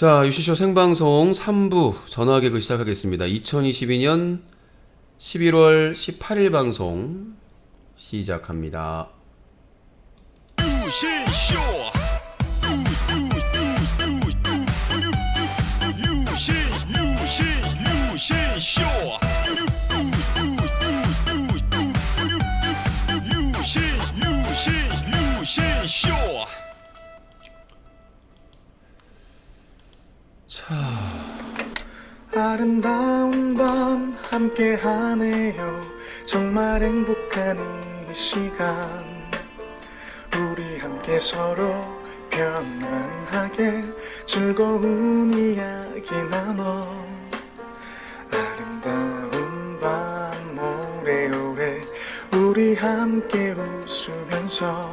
자, 유시쇼 생방송 3부 전화 개그 시작하겠습니다. 2022년 11월 18일 방송 시작합니다. 유신쇼 유신쇼 유신쇼 아름다운 밤 함께하네요. 정말 행복한 이 시간 우리 함께 서로 편안하게 즐거운 이야기 나눠 아름다운 밤 오래오래 우리 함께 웃으면서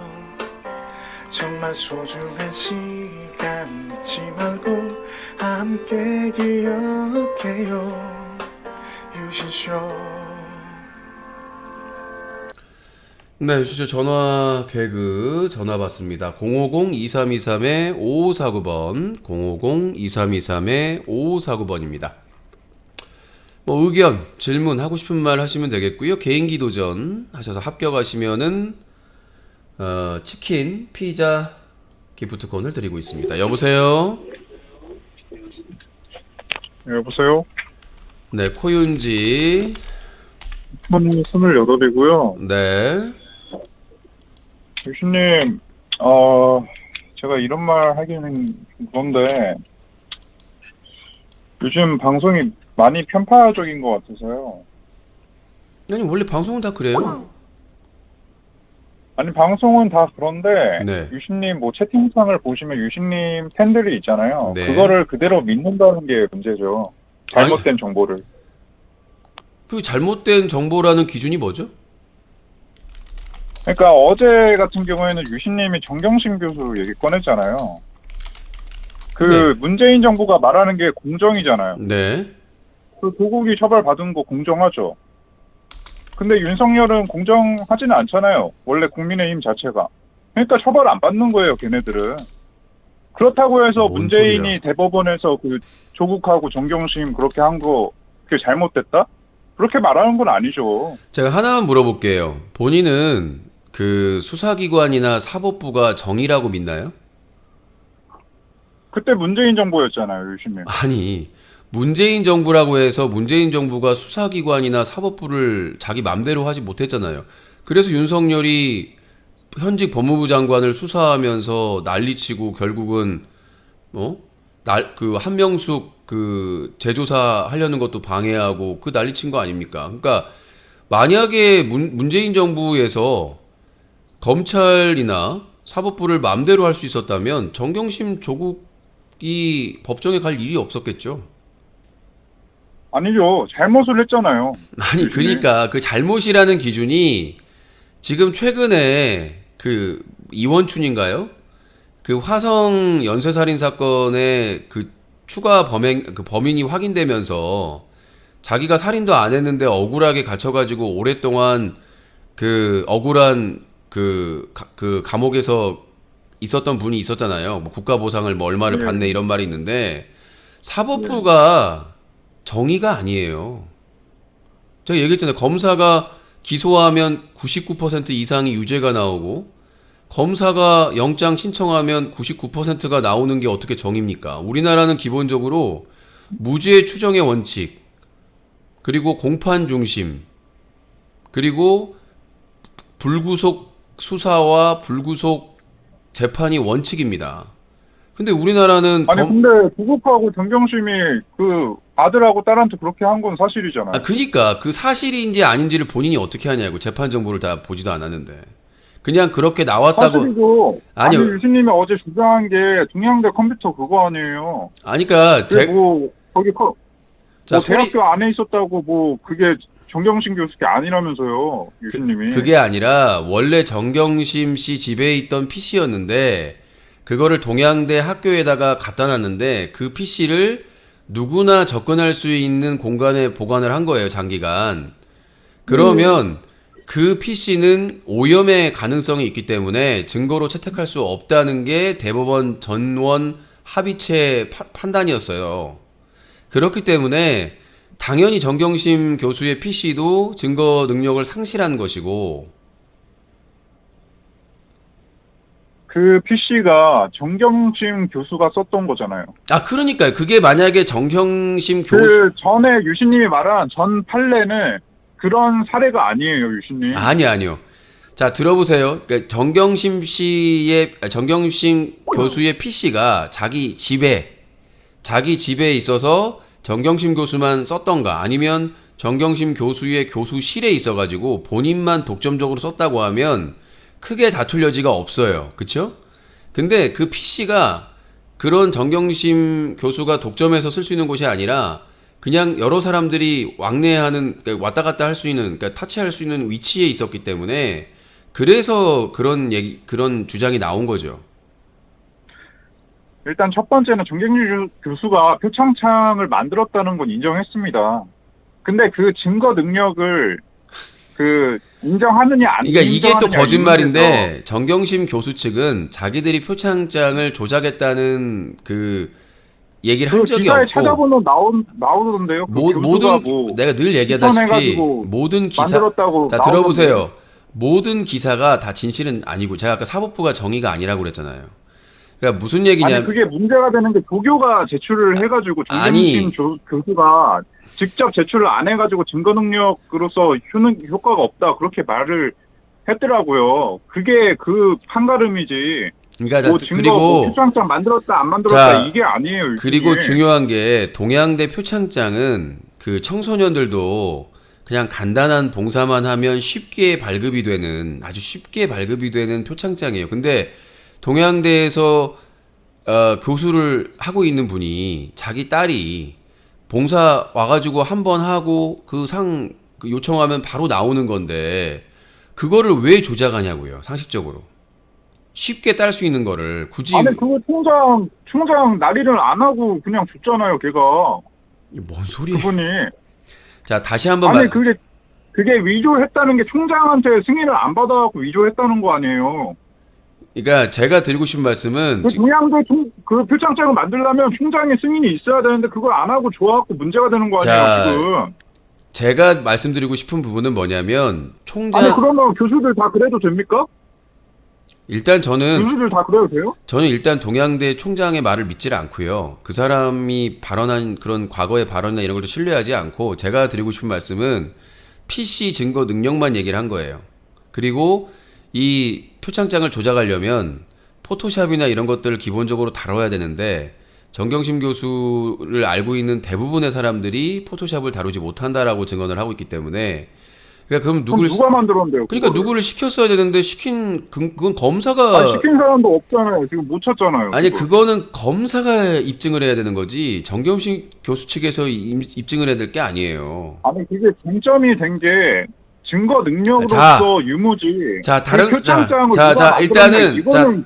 정말 소중한 시간 잊지 말고 함께 기억해요. 유신쇼. 네, 유시쇼 전화 개그 전화 받습니다. 050-2323-5549번 050-2323-5549번입니다. 뭐 의견, 질문, 하고 싶은 말 하시면 되겠고요. 개인기 도전 하셔서 합격하시면은 치킨, 피자 기프트콘을 드리고 있습니다. 여보세요? 여보세요? 네, 코윤지. 저는 28이고요. 네. 교수님, 제가 이런 말 하기는 그런데, 요즘 방송이 많이 편파적인 것 같아서요. 아니, 원래 방송은 다 그래요. 아니, 방송은 다 그런데, 네. 유신님 뭐 채팅창을 보시면 유신님 팬들이 있잖아요. 네. 그거를 그대로 믿는다는 게 문제죠. 잘못된 정보를. 그 잘못된 정보라는 기준이 뭐죠? 그러니까 어제 같은 경우에는 유신님이 정경심 교수 얘기 꺼냈잖아요. 네. 문재인 정부가 말하는 게 공정이잖아요. 네. 그 도국이 처벌받은 거 공정하죠. 근데 윤석열은 공정하지는 않잖아요. 원래 국민의힘 자체가. 그러니까 처벌 안 받는 거예요, 걔네들은. 그렇다고 해서 뭔 문재인이 소리야. 대법원에서 그 조국하고 정경심 그렇게 한 거 그게 잘못됐다? 그렇게 말하는 건 아니죠. 제가 하나만 물어볼게요. 본인은 그 수사기관이나 사법부가 정의라고 믿나요? 그때 문재인 정부였잖아요, 유시민. 아니, 문재인 정부라고 해서 문재인 정부가 수사기관이나 사법부를 자기 맘대로 하지 못했잖아요. 그래서 윤석열이 현직 법무부 장관을 수사하면서 난리치고 결국은 그 한명숙 그 재조사 하려는 것도 방해하고 그 난리친 거 아닙니까? 그러니까 만약에 문재인 정부에서 검찰이나 사법부를 맘대로 할 수 있었다면 정경심 조국이 법정에 갈 일이 없었겠죠. 아니죠. 잘못을 했잖아요. 아니, 유시민. 그러니까 그 잘못이라는 기준이 지금 최근에 그 이원춘인가요? 그 화성 연쇄살인 사건의 그 추가 범인이 확인되면서 자기가 살인도 안 했는데 억울하게 갇혀가지고 오랫동안 그 억울한 그 감옥에서 있었던 분이 있었잖아요. 뭐 국가보상을 뭐 얼마를 네. 받네 이런 말이 있는데 사법부가 정의가 아니에요. 제가 얘기했잖아요. 검사가 기소하면 99% 이상이 유죄가 나오고 검사가 영장 신청하면 99%가 나오는 게 어떻게 정의입니까? 우리나라는 기본적으로 무죄 추정의 원칙, 그리고 공판 중심, 그리고 불구속 수사와 불구속 재판이 원칙입니다. 근데 우리나라는 아니 근데 구국하고 정경심이 그 아들하고 딸한테 그렇게 한 건 사실이잖아요. 그니까 그 사실인지 아닌지를 본인이 어떻게 하냐고. 재판 정보를 다 보지도 않았는데 그냥 그렇게 나왔다고. 사실이죠. 아니요. 아니 유신님이 어제 주장한 게 동양대 컴퓨터 그거 아니에요. 그러니까 뭐 거기 자, 대학교 안에 있었다고 뭐 그게 정경심 교수께 아니라면서요, 유신님이. 그게 아니라 원래 정경심 씨 집에 있던 PC였는데 그거를 동양대 학교에다가 갖다 놨는데 그 PC를 누구나 접근할 수 있는 공간에 보관을 한 거예요, 장기간. 그러면 그 PC는 오염의 가능성이 있기 때문에 증거로 채택할 수 없다는 게 대법원 전원 합의체 판단이었어요. 그렇기 때문에 당연히 정경심 교수의 PC도 증거 능력을 상실한 것이고, 그 PC가 정경심 교수가 썼던 거잖아요. 아, 그러니까요. 그게 만약에 정경심 교수, 그 전에 유신님이 말한 전 판례는 그런 사례가 아니에요, 유신님. 아니요. 자, 들어보세요. 그러니까 정경심 교수의 PC가 자기 집에 있어서 정경심 교수만 썼던가, 아니면 정경심 교수의 교수실에 있어가지고 본인만 독점적으로 썼다고 하면 크게 다툴 여지가 없어요. 그쵸? 근데 그 PC가 그런 정경심 교수가 독점해서 쓸 수 있는 곳이 아니라 그냥 여러 사람들이 왕래하는, 그러니까 왔다 갔다 할 수 있는, 그러니까 타치할 수 있는 위치에 있었기 때문에 그래서 그런 주장이 나온 거죠. 일단 첫 번째는 정경심 교수가 표창장을 만들었다는 건 인정했습니다. 근데 그 증거 능력을 인정하느냐 안 그러니까 이게 또 인정하느냐 거짓말인데, 정경심 교수 측은 자기들이 표창장을 조작했다는 그 얘기를 한 적이 기사에 없고, 찾아보면 나오던데요. 내가 늘 얘기하다시피 추천해가지고 모든 기사, 만들었다고 자, 들어보세요. 모든 기사가 다 진실은 아니고, 제가 아까 사법부가 정의가 아니라고 그랬잖아요. 그러니까 무슨 얘기냐? 아니 그게 문제가 되는 게 조교가 제출을 해가지고 정경심 교수가 직접 제출을 안 해가지고 증거 능력으로서 효과가 없다 그렇게 말을 했더라고요. 그게 그 판가름이지. 그러니까 뭐 증거 그리고 표창장 만들었다 안 만들었다 이게 아니에요. 그리고 이게. 중요한 게 동양대 표창장은 그 청소년들도 그냥 간단한 봉사만 하면 아주 쉽게 발급이 되는 표창장이에요. 근데 동양대에서 교수를 하고 있는 분이 자기 딸이 봉사 와가지고 한 번 하고 그 상 요청하면 바로 나오는 건데 그거를 왜 조작하냐고요. 상식적으로 쉽게 딸 수 있는 거를 굳이. 아니 그거 총장 날인을 안 하고 그냥 줬잖아요. 걔가. 뭔 소리야? 그분이. 자, 다시 한번 아니 그게 위조했다는 게 총장한테 승인을 안 받아갖고 위조했다는 거 아니에요. 그러니까 제가 드리고 싶은 말씀은 그 동양대 그 표창장을 만들려면 총장의 승인이 있어야 되는데 그걸 안 하고 줘갖고 문제가 되는 거 아니에요. 자, 지금. 제가 말씀드리고 싶은 부분은 뭐냐면 아니 그러면 교수들 다 그래도 됩니까? 일단 교수들 다 그래도 돼요? 저는 일단 동양대 총장의 말을 믿지를 않고요. 그 사람이 발언한 그런 과거의 발언이나 이런 걸 신뢰하지 않고, 제가 드리고 싶은 말씀은 PC 증거 능력만 얘기를 한 거예요. 그리고 이 표창장을 조작하려면 포토샵이나 이런 것들을 기본적으로 다뤄야 되는데, 정경심 교수를 알고 있는 대부분의 사람들이 포토샵을 다루지 못한다라고 증언을 하고 있기 때문에, 그러니까 그럼 누가 만들었는데요? 그러니까 그거를? 누구를 시켰어야 되는데 그건 검사가. 시킨 사람도 없잖아요. 지금 못 찾잖아요. 아니 그거. 그거는 검사가 입증을 해야 되는 거지 정경심 교수 측에서 입증을 해야 될 게 아니에요. 아니 그게 쟁점이 된 게 증거 능력으로서 유무지. 자, 다른 표창장을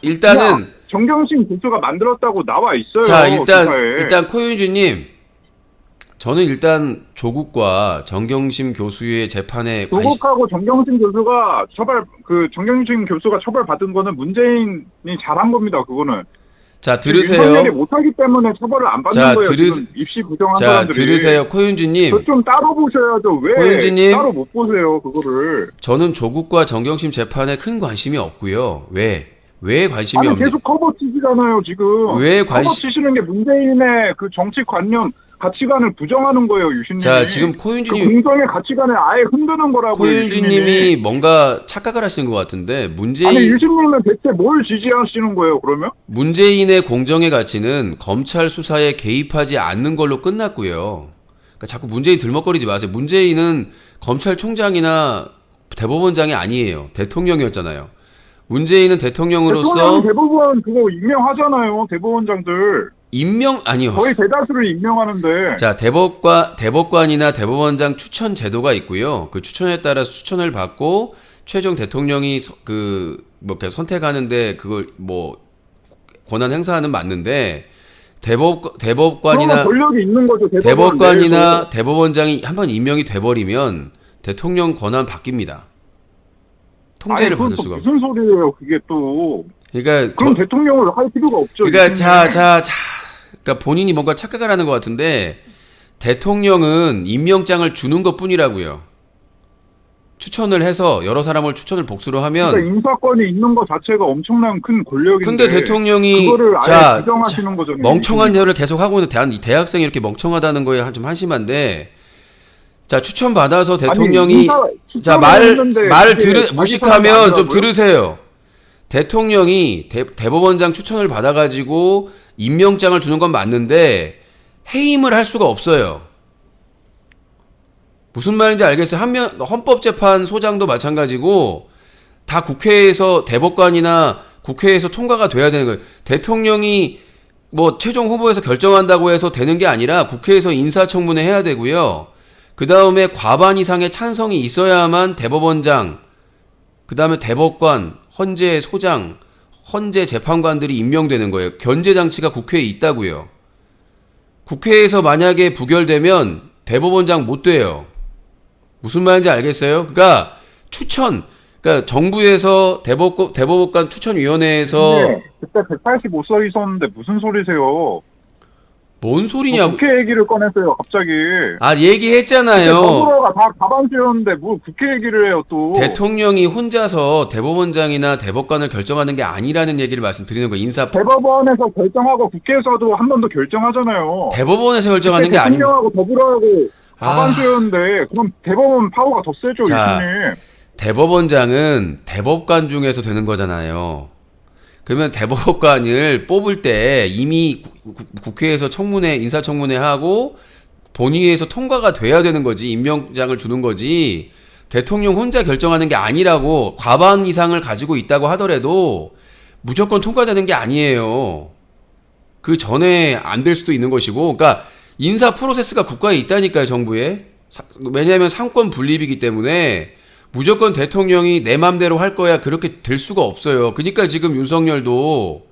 일단은 정경심 교수가 만들었다고 나와 있어요. 자, 기사에. 일단 코윤주님, 저는 일단 조국과 정경심 교수의 재판에 조국하고 정경심 교수가 정경심 교수가 처벌 받은 거는 문재인이 잘한 겁니다. 그거는. 자, 들으세요. 윤석열이 못하기 때문에 처벌을 안 받는 거예요. 지금 입시 부정한 사람들이. 들으세요, 코윤주님. 좀 따로 보셔야죠. 왜 코윤주님, 따로 못 보세요, 그거를. 저는 조국과 정경심 재판에 큰 관심이 없고요. 왜 관심이 없냐? 계속 커버 치시잖아요, 지금. 커버 치시는 게 문재인의 그 정치관념, 가치관을 부정하는 거예요, 유신님이. 자, 지금 코윤주님, 그 공정의 가치관을 아예 흔드는 거라고요. 코윤주님이 뭔가 착각을 하시는 것 같은데, 아니, 유신님은 대체 뭘 지지하시는 거예요, 그러면? 문재인의 공정의 가치는 검찰 수사에 개입하지 않는 걸로 끝났고요. 그러니까 자꾸 문재인 들먹거리지 마세요. 문재인은 검찰총장이나 대법원장이 아니에요. 대통령이었잖아요. 문재인은 대통령으로서 대법원 그거 임명하잖아요, 대법원장들. 아니요. 거의 대다수를 임명하는데. 자, 대법관이나 대법원장 추천 제도가 있고요. 그 추천에 따라서 추천을 받고 최종 대통령이 이렇게 선택하는데 그걸 권한 행사하는 맞는데, 대법관이나 권력이 있는 거죠. 대법관이나 대법원장이 한번 임명이 돼버리면 대통령 권한 바뀝니다. 통제를 받을 수가 없어요. 무슨 소리예요, 그게 또. 그러니까 그럼 대통령을 할 필요가 없죠. 그러니까 자 그러니까 본인이 뭔가 착각을 하는 것 같은데 대통령은 임명장을 주는 것뿐이라고요. 추천을 해서 여러 사람을 추천을 복수로 하면 그러니까 인사권이 있는 것 자체가 엄청난 큰 권력인데. 근데 대통령이 그거를 아예 자, 부정하시는 거잖아요. 멍청한 대우를 계속 하고 있는 대학생이 이렇게 멍청하다는 거에 좀 한심한데 자 추천 받아서 대통령이 자 말을 무식하면 좀 들으세요. 대통령이 대법원장 추천을 받아가지고 임명장을 주는 건 맞는데 해임을 할 수가 없어요. 무슨 말인지 알겠어요? 헌법재판소장도 마찬가지고 다 국회에서 대법관이나 국회에서 통과가 돼야 되는 거예요. 대통령이 뭐 최종 후보에서 결정한다고 해서 되는 게 아니라 국회에서 인사청문회 해야 되고요. 그 다음에 과반 이상의 찬성이 있어야만 대법원장, 그 다음에 대법관, 헌재 소장, 헌재 재판관들이 임명되는 거예요. 견제 장치가 국회에 있다고요. 국회에서 만약에 부결되면 대법원장 못 돼요. 무슨 말인지 알겠어요? 그러니까 그러니까 정부에서 대법관 추천위원회에서 그때 185 써 있었는데 무슨 소리세요? 뭔 소리냐고. 국회 얘기를 꺼냈어요, 갑자기. 아, 얘기했잖아요. 정부가 다 가반수였는데 뭐 국회 얘기를 해요, 또. 대통령이 혼자서 대법원장이나 대법관을 결정하는 게 아니라는 얘기를 말씀드리는 거예요. 대법원에서 결정하고 국회에서도 한 번 더 결정하잖아요. 대법원에서 결정하는 게 아니고. 대통령하고 더불어하고 가반수였는데 그럼 대법원 파워가 더 세죠, 유신님. 대법원장은 대법관 중에서 되는 거잖아요. 그러면 대법관을 뽑을 때 이미 국회에서 인사청문회 하고 본회의에서 통과가 돼야 되는 거지, 임명장을 주는 거지. 대통령 혼자 결정하는 게 아니라고. 과반 이상을 가지고 있다고 하더라도 무조건 통과되는 게 아니에요. 그 전에 안 될 수도 있는 것이고, 그러니까 인사 프로세스가 국가에 있다니까요, 정부에. 왜냐하면 상권 분립이기 때문에 무조건 대통령이 내 맘대로 할 거야 그렇게 될 수가 없어요. 그러니까 지금 윤석열도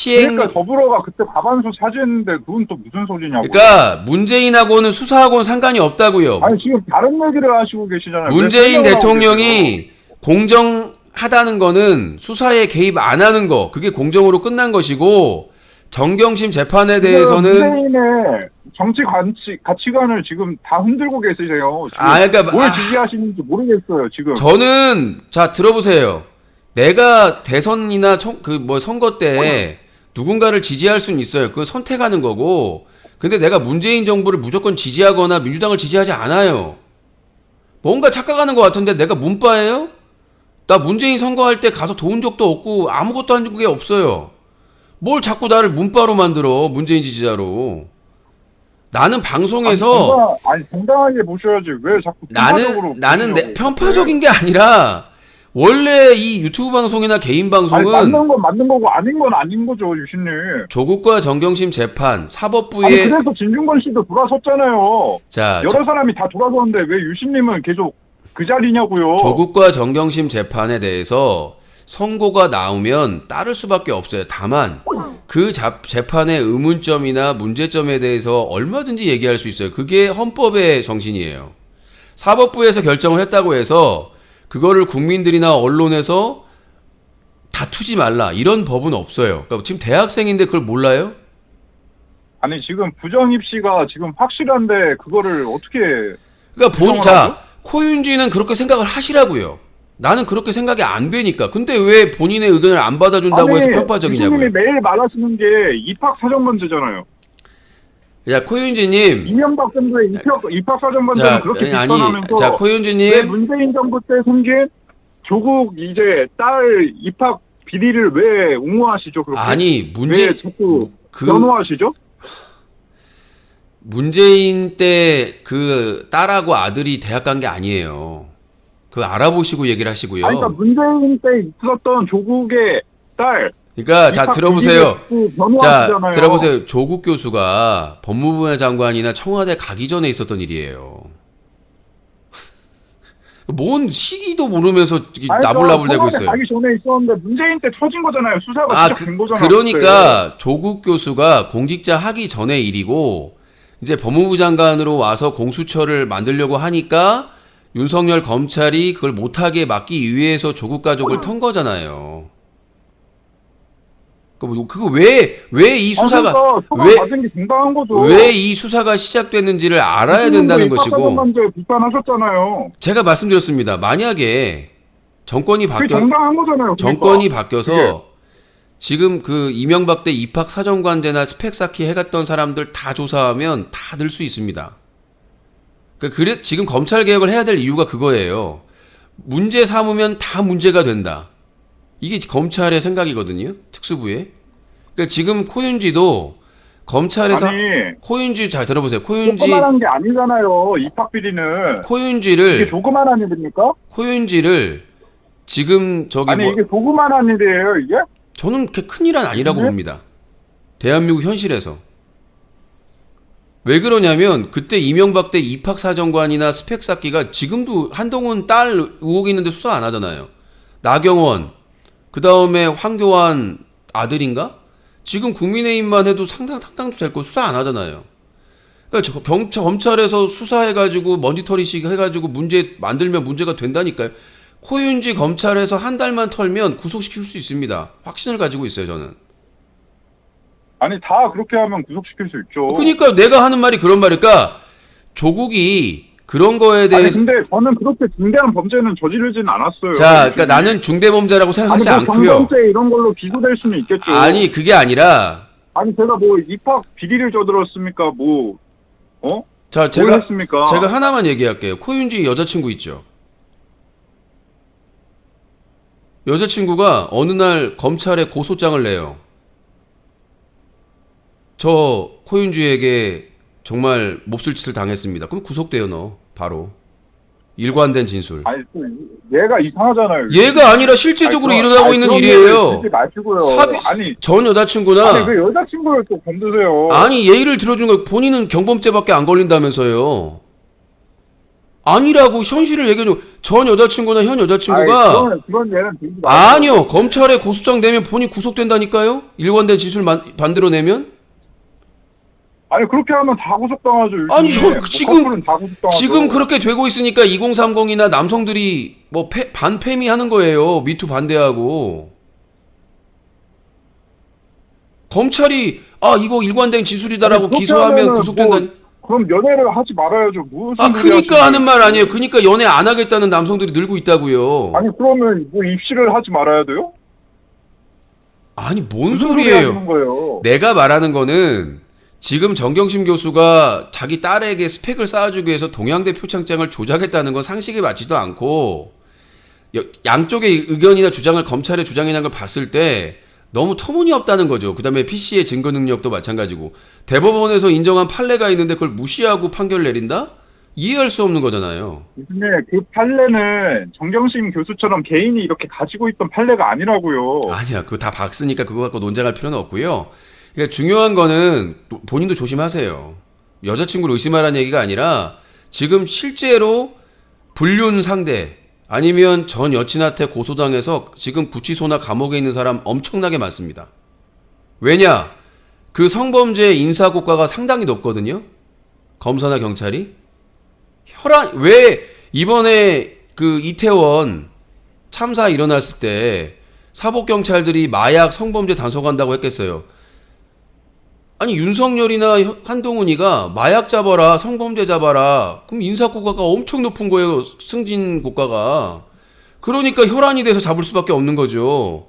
그러니까 더불어가 그때 과반수 차지했는데 그건 또 무슨 소리냐고. 그러니까 문재인하고는 수사하고는 상관이 없다고요. 아니 지금 다른 얘기를 하시고 계시잖아요. 문재인 대통령이 공정하다는 거는 수사에 개입 안 하는 거, 그게 공정으로 끝난 것이고, 정경심 재판에 대해서는 문재인의 정치 가치관을 지금 다 흔들고 계시세요. 그러니까 뭘 지지하시는지 모르겠어요, 지금. 저는 자 들어보세요. 내가 대선이나 선거 때 누군가를 지지할 수는 있어요. 그걸 선택하는 거고. 근데 내가 문재인 정부를 무조건 지지하거나 민주당을 지지하지 않아요. 뭔가 착각하는 것 같은데 내가 문빠예요? 나 문재인 선거할 때 가서 도운 적도 없고 아무것도 한 게 없어요. 뭘 자꾸 나를 문빠로 만들어, 문재인 지지자로. 나는 방송에서 정당하게 보셔야지. 왜 자꾸 나는 편파적인 게 아니라 원래 이 유튜브 방송이나 개인 방송은 맞는 건 맞는 거고 아닌 건 아닌 거죠, 유신님. 조국과 정경심 재판 사법부에 그래서 진중권 씨도 돌아섰잖아요. 자, 여러 사람이 다 돌아섰는데 왜 유신님은 계속 그 자리냐고요. 조국과 정경심 재판에 대해서 선고가 나오면 따를 수밖에 없어요. 다만 그 재판의 의문점이나 문제점에 대해서 얼마든지 얘기할 수 있어요. 그게 헌법의 정신이에요. 사법부에서 결정을 했다고 해서 그거를 국민들이나 언론에서 다투지 말라, 이런 법은 없어요. 그러니까 지금 대학생인데 그걸 몰라요? 아니 지금 부정 입시가 지금 확실한데 그거를 어떻게? 그러니까 코윤지는 그렇게 생각을 하시라고요. 나는 그렇게 생각이 안 되니까. 근데 왜 본인의 의견을 안 받아준다고 해서 편파적이냐고요. 교수님이 매일 말하시는 게 입학사정관제잖아요. 야, 코윤지님. 이명박 정부의 입학사정관제는 그렇게 비판하면서 자, 코윤지님. 왜 문재인 정부 때 생긴 조국 이제 딸 입학 비리를 왜 옹호하시죠? 그렇게? 아니, 왜 자꾸 변호하시죠? 문재인 때 그 딸하고 아들이 대학 간 게 아니에요. 그거 알아보시고 얘기를 하시고요. 그러니까 문재인 때 있었던 조국의 딸. 그러니까 자 들어보세요. 들어보세요. 조국 교수가 법무부 장관이나 청와대 가기 전에 있었던 일이에요. 뭔 시기도 모르면서 나불나불대고 있어요. 가기 전에 있었는데 문재인 때 터진 거잖아요. 수사가 시작된 거잖아요. 그러니까 그때. 조국 교수가 공직자 하기 전의 일이고 이제 법무부 장관으로 와서 공수처를 만들려고 하니까 윤석열 검찰이 그걸 못하게 막기 위해서 조국 가족을 턴 거잖아요. 그거 왜 이 수사가 그러니까 처벌 왜- 받은 게 정당한 거죠. 왜 이 수사가 시작됐는지를 알아야 된다는 것이고 문제 비판하셨잖아요. 제가 말씀드렸습니다. 만약에 정권이 그게 바뀌어 정당한 거잖아요. 정권이 그러니까. 바뀌어서 지금 그 이명박 때 입학 사정관제나 스펙 쌓기 해갔던 사람들 다 조사하면 다 늘 수 있습니다. 그래 지금 검찰 개혁을 해야 될 이유가 그거예요. 문제 삼으면 다 문제가 된다. 이게 검찰의 생각이거든요. 특수부에. 그러니까 지금 코윤지도 검찰에서 아니 코윤지 잘 들어보세요. 코윤지 조그만한 게 아니잖아요. 입학 비리는 이게 코윤지를 조그만한 일입니까? 코윤지를 지금 저기 아니 뭐 이게 조그만한 일이에요 이게? 저는 그렇게 큰일은 아니라고 네? 봅니다. 대한민국 현실에서. 왜 그러냐면 그때 이명박 때 입학사정관이나 스펙 쌓기가 지금도 한동훈 딸 의혹이 있는데 수사 안 하잖아요. 나경원, 그 다음에 황교안 아들인가? 지금 국민의힘만 해도 상당도 될 거 수사 안 하잖아요. 그러니까 검찰에서 수사해가지고 먼지털이식 해가지고 문제 만들면 문제가 된다니까요. 코윤지 검찰에서 한 달만 털면 구속시킬 수 있습니다. 확신을 가지고 있어요, 저는. 아니 다 그렇게 하면 구속시킬 수 있죠. 그러니까 내가 하는 말이 그런 말일까? 조국이 그런 거에 아니 대해서 근데 저는 그렇게 중대한 범죄는 저지르진 않았어요. 자, 그러니까 나는 중대범죄라고 생각하지 아니 뭐 않고요. 경범죄 이런 걸로 기소될 수는 있겠죠. 아니 그게 아니라 아니 제가 뭐 입학 비리를 저질렀습니까? 뭐 자 뭘 제가 했습니까? 하나만 얘기할게요. 코윤지 여자친구 있죠. 여자친구가 어느 날 검찰에 고소장을 내요. 저 코윤주에게 정말 몹쓸 짓을 당했습니다. 그럼 구속돼요, 너. 바로. 일관된 진술. 아니 또 얘가 이상하잖아요. 얘가 아니라 실제적으로 아니, 일어나고 아니, 있는 그런 일이에요. 얘기를 듣지 마시고요. 아니 전 여자친구나 아니 왜 여자친구를 또 건드세요? 아니 예의를 들어준 거 본인은 경범죄밖에 안 걸린다면서요. 아니라고 현실을 얘기해줘. 전 여자친구나 현 여자친구가 아니, 그런 예는 들지 마세요. 아니요 검찰에 고소장 내면 본인 구속된다니까요. 일관된 진술 만들어내면. 아니 그렇게 하면 다 구속당하죠. 요즘에. 아니, 저 뭐 지금- 커플은 다 구속당하죠. 지금 그렇게 되고 있으니까 2030이나 남성들이 뭐 반패미 하는 거예요. 미투 반대하고. 검찰이 이거 일관된 진술이다라고 아니, 그렇게 기소하면 하면은 구속된다. 뭐, 그럼 연애를 하지 말아야죠. 무슨 소리 그니까 하시는 하는 말 거예요? 아니에요. 그니까 연애 안 하겠다는 남성들이 늘고 있다고요. 아니 그러면 뭐 입시를 하지 말아야 돼요? 아니 뭔 무슨 소리 소리예요? 하시는 거예요? 내가 말하는 거는 지금 정경심 교수가 자기 딸에게 스펙을 쌓아주기 위해서 동양대 표창장을 조작했다는 건 상식에 맞지도 않고 양쪽의 의견이나 주장을 검찰의 주장이라는 걸 봤을 때 너무 터무니없다는 거죠. 그 다음에 PC의 증거 능력도 마찬가지고 대법원에서 인정한 판례가 있는데 그걸 무시하고 판결을 내린다? 이해할 수 없는 거잖아요. 근데 그 판례는 정경심 교수처럼 개인이 이렇게 가지고 있던 판례가 아니라고요. 아니야, 그거 다 박으니까 그거 갖고 논쟁할 필요는 없고요. 그러니까 중요한 거는 본인도 조심하세요. 여자친구를 의심하라는 얘기가 아니라 지금 실제로 불륜 상대 아니면 전 여친한테 고소당해서 지금 구치소나 감옥에 있는 사람 엄청나게 많습니다. 왜냐? 그 성범죄 인사고가가 상당히 높거든요. 검사나 경찰이. 왜 이번에 그 이태원 참사 일어났을 때 사법경찰들이 마약 성범죄 단속한다고 했겠어요. 아니 윤석열이나 한동훈이가 마약 잡아라 성범죄 잡아라 그럼 인사고가가 엄청 높은 거예요. 승진고가가. 그러니까 혈안이 돼서 잡을 수밖에 없는 거죠.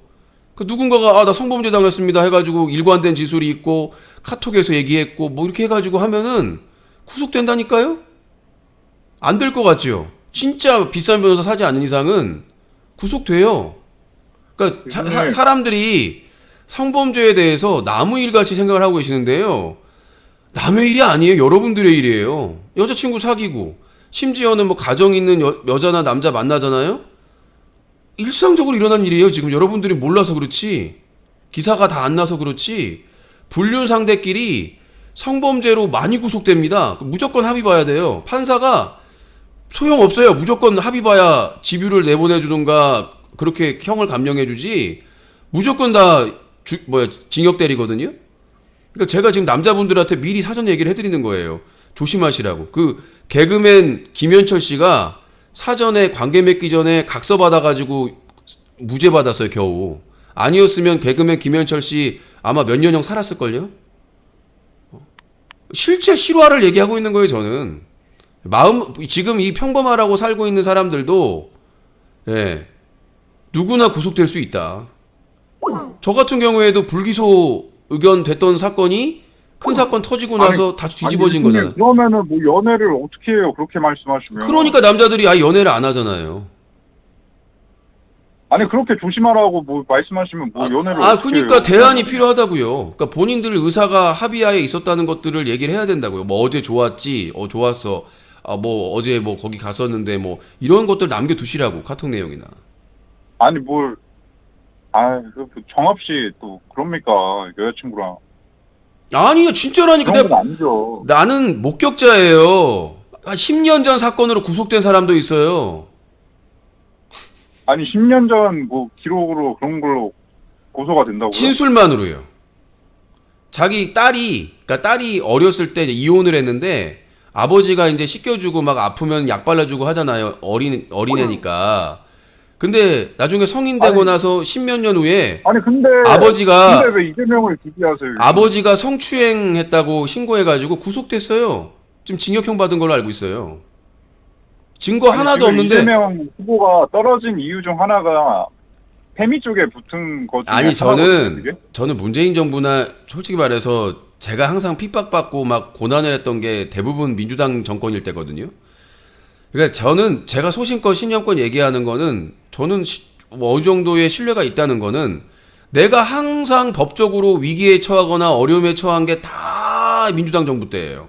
그 누군가가 나 성범죄 당했습니다 해가지고 일관된 지술이 있고 카톡에서 얘기했고 뭐 이렇게 해가지고 하면은 구속된다니까요. 안 될 것 같죠. 진짜 비싼 변호사 사지 않는 이상은 구속돼요. 그러니까 사람들이 성범죄에 대해서 남의 일같이 생각을 하고 계시는데요. 남의 일이 아니에요. 여러분들의 일이에요. 여자친구 사귀고 심지어는 뭐 가정 있는 여자나 남자 만나잖아요. 일상적으로 일어난 일이에요. 지금 여러분들이 몰라서 그렇지 기사가 다 안 나서 그렇지 불륜 상대끼리 성범죄로 많이 구속됩니다. 무조건 합의 봐야 돼요. 판사가 소용없어요. 무조건 합의 봐야 집유를 내보내주든가 그렇게 형을 감형해주지 무조건 다 징역 때리거든요. 그러니까 제가 지금 남자분들한테 미리 사전 얘기를 해드리는 거예요. 조심하시라고. 그 개그맨 김현철 씨가 사전에 관계 맺기 전에 각서 받아가지고 무죄 받았어요. 겨우. 아니었으면 개그맨 김현철 씨 아마 몇 년형 살았을걸요? 실제 실화를 얘기하고 있는 거예요, 저는. 지금 이 평범하라고 살고 있는 사람들도, 예, 누구나 구속될 수 있다. 저 같은 경우에도 불기소 의견 됐던 사건이 큰 사건 터지고 나서 다시 뒤집어진 아니, 거잖아요. 그러면은 뭐 연애를 어떻게 해요? 그렇게 말씀하시면. 그러니까 남자들이 아예 연애를 안 하잖아요. 아니 그렇게 조심하라고 뭐 말씀하시면 뭐 연애를 어떻게 그러니까 해요? 대안이 필요하다고요. 그러니까 본인들 의사가 합의하에 있었다는 것들을 얘기를 해야 된다고요. 뭐 어제 좋았지, 좋았어. 뭐 어제 뭐 거기 갔었는데 뭐 이런 것들 남겨두시라고 카톡 내용이나. 아니 뭘 정합씨 또 그럽니까 여자친구랑 아니요, 진짜라니까. 그런 건 아니죠. 나는 목격자예요. 10년 전 사건으로 구속된 사람도 있어요. 아니 10년 전 뭐 기록으로 그런 걸로 고소가 된다고요? 진술만으로요. 자기 그러니까 딸이 어렸을 때 이제 이혼을 했는데 아버지가 이제 씻겨주고 막 아프면 약 발라주고 하잖아요. 어린애니까. 근데 나중에 성인 되고 나서 10몇 년 후에 아니 근데 왜 이재명을 지지하세요? 아버지가 성추행했다고 신고해가지고 구속됐어요. 지금 징역형 받은 걸로 알고 있어요. 증거 하나도 지금 없는데. 이재명 후보가 떨어진 이유 중 하나가 페미 쪽에 붙은 것 중에 아니 하나거든요, 그게? 저는 문재인 정부나 솔직히 말해서 제가 항상 핍박받고 막 고난을 했던 게 대부분 민주당 정권일 때거든요. 그러니까 저는 제가 소신껏 신념껏 얘기하는 거는 저는 뭐 어느 정도의 신뢰가 있다는 거는 내가 항상 법적으로 위기에 처하거나 어려움에 처한 게 다 민주당 정부 때예요.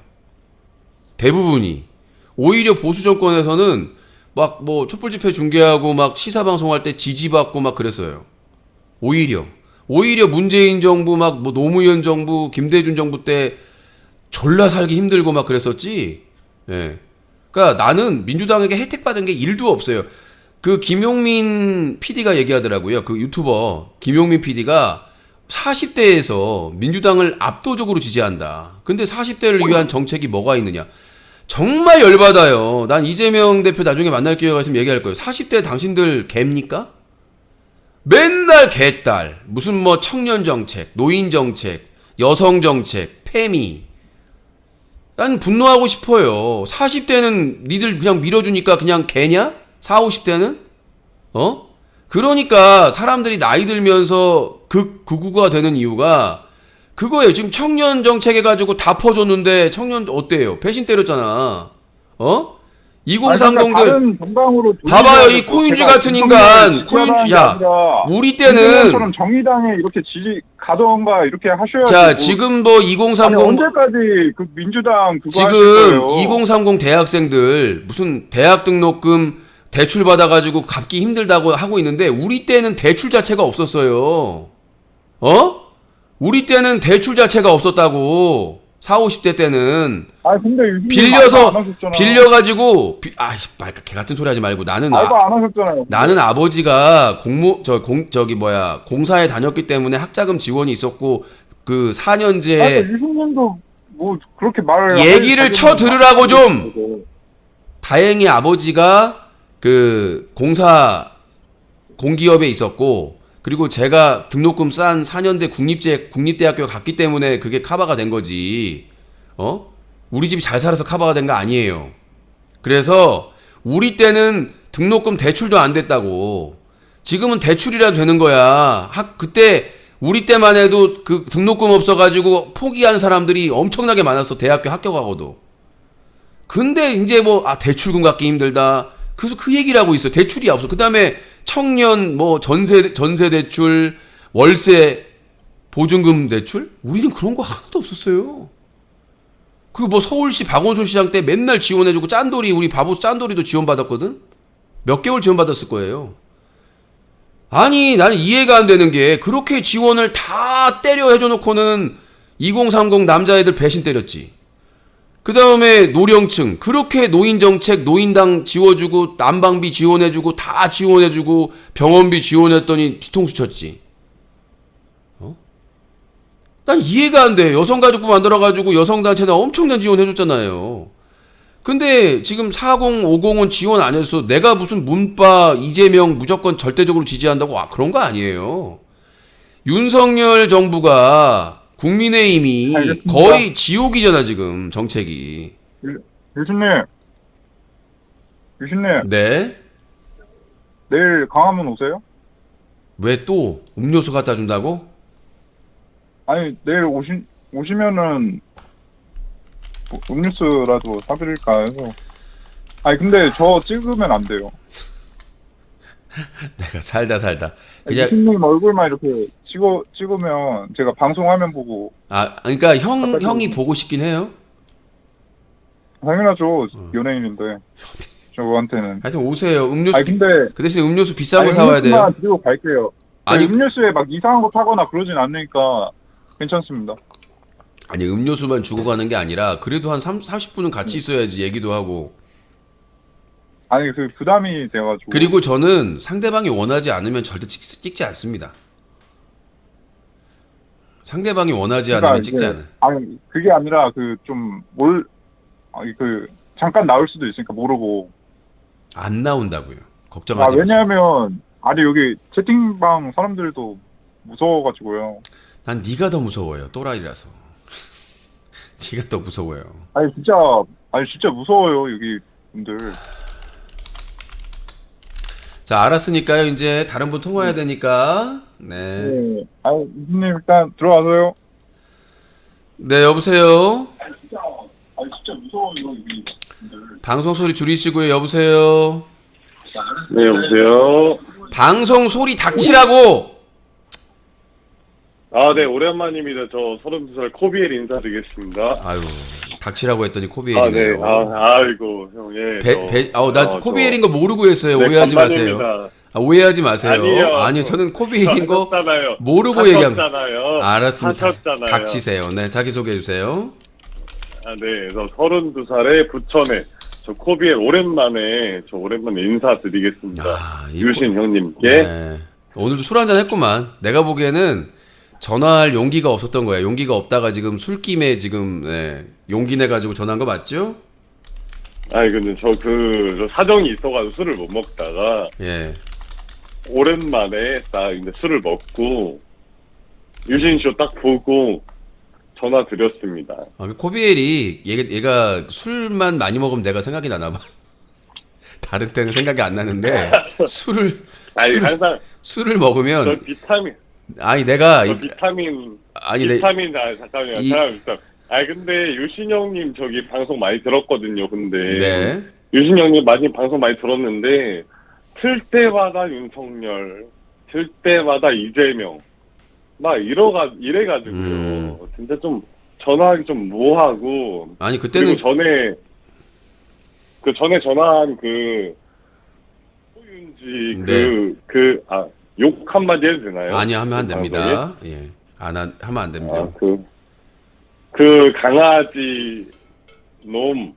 대부분이. 오히려 보수 정권에서는 막 뭐 촛불 집회 중계하고 막 시사 방송할 때 지지받고 막 그랬어요. 오히려 문재인 정부 막 뭐 노무현 정부, 김대중 정부 때 졸라 살기 힘들고 막 그랬었지. 예. 그러니까 나는 민주당에게 혜택 받은 게 1도 없어요. 그 김용민 PD가 얘기하더라고요. 그 유튜버 김용민 PD가 40대에서 민주당을 압도적으로 지지한다. 근데 40대를 위한 정책이 뭐가 있느냐? 정말 열받아요. 난 이재명 대표 나중에 만날 기회가 있으면 얘기할 거예요. 40대 당신들 개입니까? 맨날 개딸, 무슨 뭐 청년 정책, 노인 정책, 여성 정책, 페미. 난 분노하고 싶어요. 40대는 니들 그냥 밀어주니까 그냥 개냐? 40, 50대는? 그러니까 사람들이 나이 들면서 극우가 되는 이유가 그거예요. 지금 청년 정책 해가지고 다 퍼줬는데 청년 어때요? 배신 때렸잖아. 2030들 다른 정당으로 봐봐요. 이 코인주 같은 인간. 우리 때는 처럼 정의당에 이렇게 지지 가던가 이렇게 하셔야지. 자, 지금 뭐 2030 언제까지 그 민주당 그거 하실 지금 거예요? 2030 대학생들 무슨 대학 등록금 대출 받아가지고 갚기 힘들다고 하고 있는데 우리 때는 대출 자체가 없었어요. 우리 때는 대출 자체가 없었다고. 40, 50대 때는 근데 빌려가지고 개 같은 소리 하지 말고 나는 알바 안 하셨잖아요. 나는 아버지가 공사에 다녔기 때문에 학자금 지원이 있었고 그 4년제 유승민도 뭐 그렇게 말을 얘기를 쳐 들으라고 좀. 다행히 아버지가 그 공기업에 있었고 그리고 제가 등록금 싼 4년제 국립대학교 갔기 때문에 그게 커버가 된 거지. 우리 집이 잘 살아서 커버가 된 거 아니에요. 그래서 우리 때는 등록금 대출도 안 됐다고. 지금은 대출이라도 되는 거야. 그때 우리 때만 해도 그 등록금 없어가지고 포기한 사람들이 엄청나게 많았어. 대학교 합격하고도. 근데 이제 대출금 갚기 힘들다. 그래서 그 얘기를 하고 있어. 대출이 없어. 그 다음에 청년 전세 대출, 월세 보증금 대출? 우리는 그런 거 하나도 없었어요. 그리고 서울시 박원순 시장 때 맨날 지원해주고 우리 바보 짠돌이도 지원받았거든? 몇 개월 지원받았을 거예요. 아니, 나는 이해가 안 되는 게 그렇게 지원을 다 때려 해줘놓고는 2030 남자애들 배신 때렸지. 그 다음에 노령층 그렇게 노인정책 노인당 지워주고 난방비 지원해주고 다 지원해주고 병원비 지원했더니 뒤통수 쳤지. 난 이해가 안 돼. 여성가족부 만들어가지고 여성단체나 엄청난 지원해줬잖아요. 근데 지금 40, 50은 지원 안 해서 내가 무슨 문바 이재명 무조건 절대적으로 지지한다고 그런 거 아니에요. 윤석열 정부가 국민의힘이 알겠습니다. 거의 지옥이잖아 지금 정책이. 유신님, 네. 내일 강화문 오세요? 왜 또 음료수 갖다 준다고? 아니, 내일 오시면은 뭐 음료수라도 사드릴까 해서. 아니, 근데 저 찍으면 안 돼요. 내가 살다 그냥 유신님 얼굴만 이렇게 찍으면 제가 방송화면 보고. 그러니까 형이 보고 싶긴 해요. 당연하죠. 연예인인데. 저한테는. 하여튼 오세요. 음료수 아니, 근데. 그 대신 음료수 비싼 거 사와야 돼요. 음료수만 드리고 갈게요. 아니, 음료수에 막 이상한 거 타거나 그러진 않으니까 괜찮습니다. 아니 음료수만 주고 가는 게 아니라 그래도 한 30분은 같이 있어야지 얘기도 하고. 아니, 그 부담이 돼가지고. 그리고 저는 상대방이 원하지 않으면 절대 찍지 않습니다. 상대방이 원하지 않으면 찍지 않아요. 아니, 그게 아니라 잠깐 나올 수도 있으니까 모르고. 안 나온다고요. 걱정하지 마세요. 왜냐하면 아니 여기 채팅방 사람들도 무서워가지고요. 난 네가 더 무서워요. 또라이라서. 네가 더 무서워요. 아니 진짜 무서워요 여기 분들. 자, 알았으니까요. 이제 다른 분 통화해야 되니까. 네. 네. 아니 유진님 일단 들어가세요. 네, 여보세요. 아니 진짜 무서워요 여기 분들. 방송 소리 줄이시고요. 여보세요. 네, 여보세요. 방송 소리 닥치라고. 아, 네, 오랜만입니다. 저 32살 코비엘 인사드리겠습니다. 아유, 닥치라고 했더니 아, 네. 코비엘이네요. 아이고, 형, 예. 나 코비엘인 거 모르고 했어요. 네, 오해하지 마세요. 간만입니다. 오해하지 마세요. 아니요. 저는 코비엘인 거 하셨잖아요. 모르고 얘기한. 하셨잖아요. 알았습니다. 하셨잖아요. 닥치세요. 네, 자기 소개해 주세요. 아, 네, 저 32살에 부천에 저 코비엘 오랜만에 인사드리겠습니다. 유신 형님께. 네. 오늘도 술 한잔 했구만. 내가 보기에는 전화할 용기가 없었던 거야. 용기가 없다가 지금 술김에 지금 용기 내 가지고 전화한 거 맞죠? 아니, 근데 저 사정이 있어가지고 술을 못 먹다가 예. 오랜만에 딱 이제 술을 먹고 유신쇼 딱 보고 전화 드렸습니다. 코비엘이 얘가 술만 많이 먹으면 내가 생각이 나나 봐. 다른 때는 생각이 안 나는데 항상 술을 먹으면 저 비타민 잠깐만요. 근데 유신형님 저기 방송 많이 들었거든요. 근데 네. 유신형님 방송 많이 들었는데 틀 때마다 윤석열, 틀 때마다 이재명 막 이래가지고요. 진짜 좀 전화하기 좀 뭐하고. 아니 그때는 그리고 전에 전화한 호윤지 욕 한마디 해도 되나요? 아니요, 하면 안 됩니다. 예. 하면 안 됩니다. 그 강아지 놈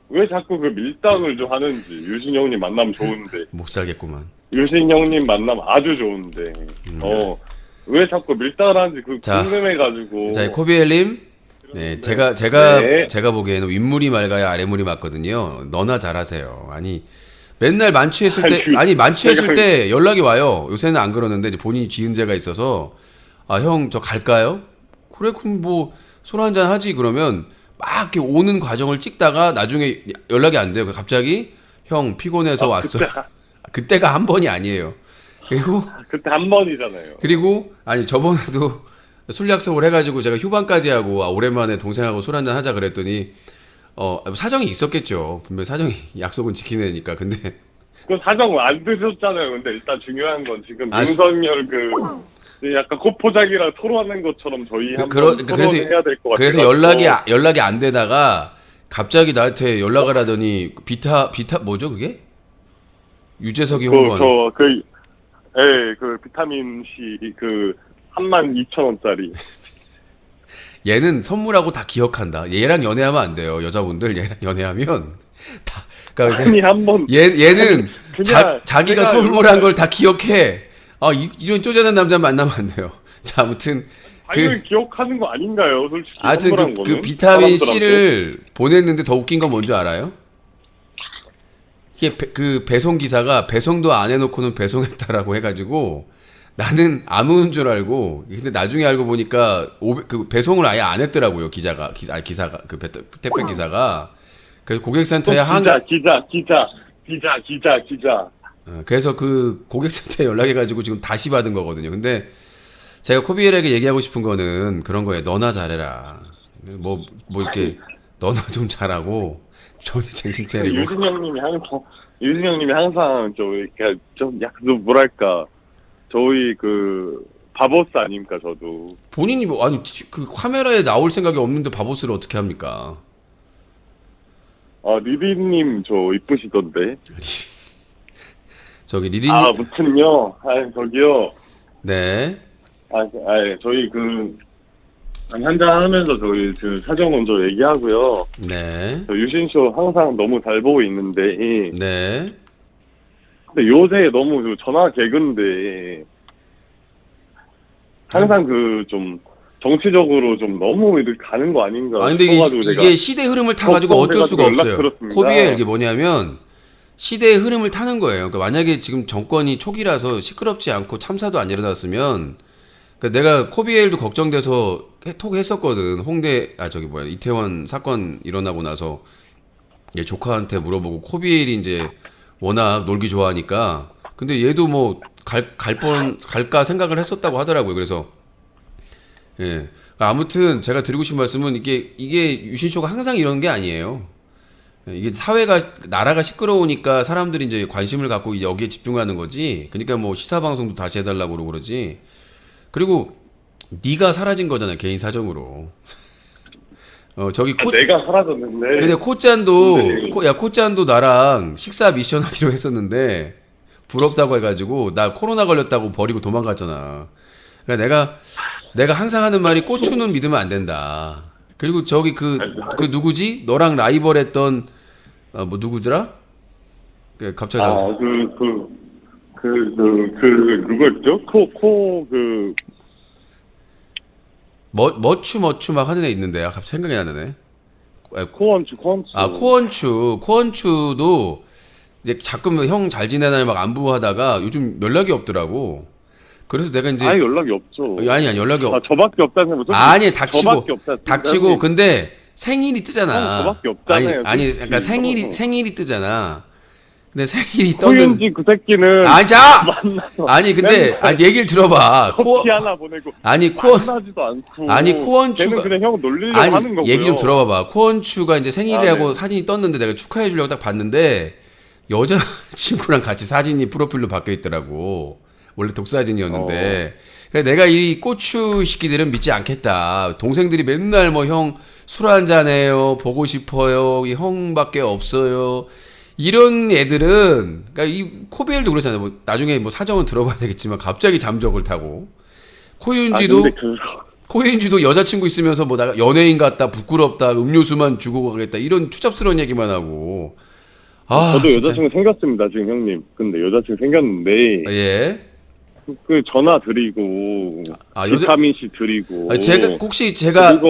왜 자꾸 그 밀당을 좀 하는지. 유신 형님 만나면 좋은데. 못 살겠구만. 유신 형님 만나면 아주 좋은데. 왜 자꾸 밀당을 하는지 궁금해가지고. 자, 코비엘님. 네, 네. 제가 보기에는 윗물이 맑아야 아랫물이 맑거든요. 너나 잘하세요. 아니 맨날 만취했을 때 연락이 와요. 요새는 안 그러는데 이제 본인이 지은 죄가 있어서 형 저 갈까요? 그래 그럼 뭐 술 한잔 하지 그러면 막 이렇게 오는 과정을 찍다가 나중에 연락이 안 돼요. 갑자기 형 피곤해서 왔어. 그때가 한 번이 아니에요. 그리고 그때 한 번이잖아요. 그리고 저번에도 술 약속을 해가지고 제가 휴방까지 하고 오랜만에 동생하고 술 한잔 하자 그랬더니 사정이 있었겠죠. 분명 사정이 약속은 지키내니까. 근데 그 사정 안 드셨잖아요. 근데 일단 중요한 건 지금 윤석열 약간 코포작이랑 토론하는 것처럼 저희 한번 토론해야 될 것 같아요. 그래서 연락이 안 되다가 갑자기 나한테 연락을 하더니 비타 뭐죠 그게? 유재석이 홍보하는 그 비타민 C 32,000원짜리. 얘는 선물하고 다 기억한다. 얘랑 연애하면 안 돼요. 여자분들 얘랑 연애하면 다. 그러니까 아니 한번 얘는 자기가 선물한 걸 다 기억해. 이런 쪼잔한 남자 만나면 안 돼요. 자, 아무튼 당연히 기억하는 거 아닌가요, 솔직히. 하여튼 그 비타민 C를 보냈는데 더 웃긴 건 뭔지 알아요? 이게 그 배송 기사가 배송도 안 해놓고는 배송했다라고 해가지고 나는 안 오는 줄 알고 근데 나중에 알고 보니까 그 배송을 아예 안 했더라고요 기사가 그 택배 기사가 그래서 고객센터에 기자. 그래서 그 고객센터에 연락해가지고 지금 다시 받은 거거든요. 근데 제가 코비엘에게 얘기하고 싶은 거는 그런 거예요. 너나 잘해라. 뭐 이렇게 너나 좀 잘하고 좀 정신 차리고. 유진 형님이 항상 좀 약간 뭐랄까 저희 그 바보스 아닙니까 저도. 본인이 뭐 아니 그 카메라에 나올 생각이 없는데 바보스를 어떻게 합니까? 아 리리님 저 이쁘시던데. 저기 리리님. 무튼요. 저기요. 네. 저희 한잔 하면서 저희 그 사정 먼저 얘기하고요. 네. 저 유신쇼 항상 너무 잘 보고 있는데. 네. 근데 요새 너무 전화 개그인데 항상 좀 정치적으로 좀 너무 이렇게 가는 거 아닌가. 근데 이게 시대 흐름을 타가지고 어쩔 수가 없어요. 코비엘 이게 뭐냐면 시대의 흐름을 타는 거예요. 그러니까 만약에 지금 정권이 초기라서 시끄럽지 않고 참사도 안 일어났으면 그러니까 내가 코비엘도 걱정돼서 톡했었거든. 홍대 이태원 사건 일어나고 나서 조카한테 물어보고 코비엘이 이제 워낙 놀기 좋아하니까 근데 얘도 뭐 갈까 생각을 했었다고 하더라고요. 그래서 예. 아무튼 제가 드리고 싶은 말씀은 이게 유신쇼가 항상 이런 게 아니에요. 이게 나라가 시끄러우니까 사람들이 이제 관심을 갖고 여기에 집중하는 거지. 그러니까 뭐 시사 방송도 다시 해달라고 그러지. 그리고 네가 사라진 거잖아요, 개인 사정으로. 내가 사라졌는데. 근데 코짠도 나랑 식사 미션 하기로 했었는데 부럽다고 해가지고 나 코로나 걸렸다고 버리고 도망갔잖아. 그러니까 내가 항상 하는 말이 고추는 믿으면 안 된다. 그리고 저기 그 누구지? 너랑 라이벌했던 뭐 누구더라? 갑자기 누구였죠? 머추 막 하는 애 있는데 갑자기 생각이 안 나네. 코원추. 코원추도 이제 가끔 형 잘 지내나 막 안부하다가 요즘 연락이 없더라고. 그래서 내가 이제 연락이 없죠. 아니 연락이 저밖에 없다는 생각. 아니 닥치고 근데 생일이 뜨잖아. 저밖에 없잖아요. 그러니까 생일이 뜨잖아. 근데 생일이 떴는데 그 새끼는 아니 근데 얘기를 들어봐. 커피 하나 보내고 만나지도 않고. 코원추가 그냥 형 놀리려고 하는 거고요. 얘기 좀 들어봐봐. 코원추가 이제 생일이라고 사진이 떴는데 내가 축하해 주려고 딱 봤는데 여자 친구랑 같이 사진이 프로필로 바뀌어 있더라고. 원래 독사진이었는데 그러니까 내가 이 고추 시끼들은 믿지 않겠다. 동생들이 맨날 뭐 형 술 한잔해요, 보고 싶어요, 이 형밖에 없어요. 이런 애들은 그러니까 이 코비엘도 그렇잖아요. 뭐 나중에 뭐 사정은 들어봐야 되겠지만 갑자기 잠적을 타고 코윤지도 여자친구 있으면서 뭐 나 연예인 같다, 부끄럽다, 음료수만 주고 가겠다 이런 추잡스러운 얘기만 하고. 저도 여자친구 생겼습니다 지금 형님. 근데 여자친구 생겼는데 예. 그 전화 드리고 비타민 C 드리고. 제가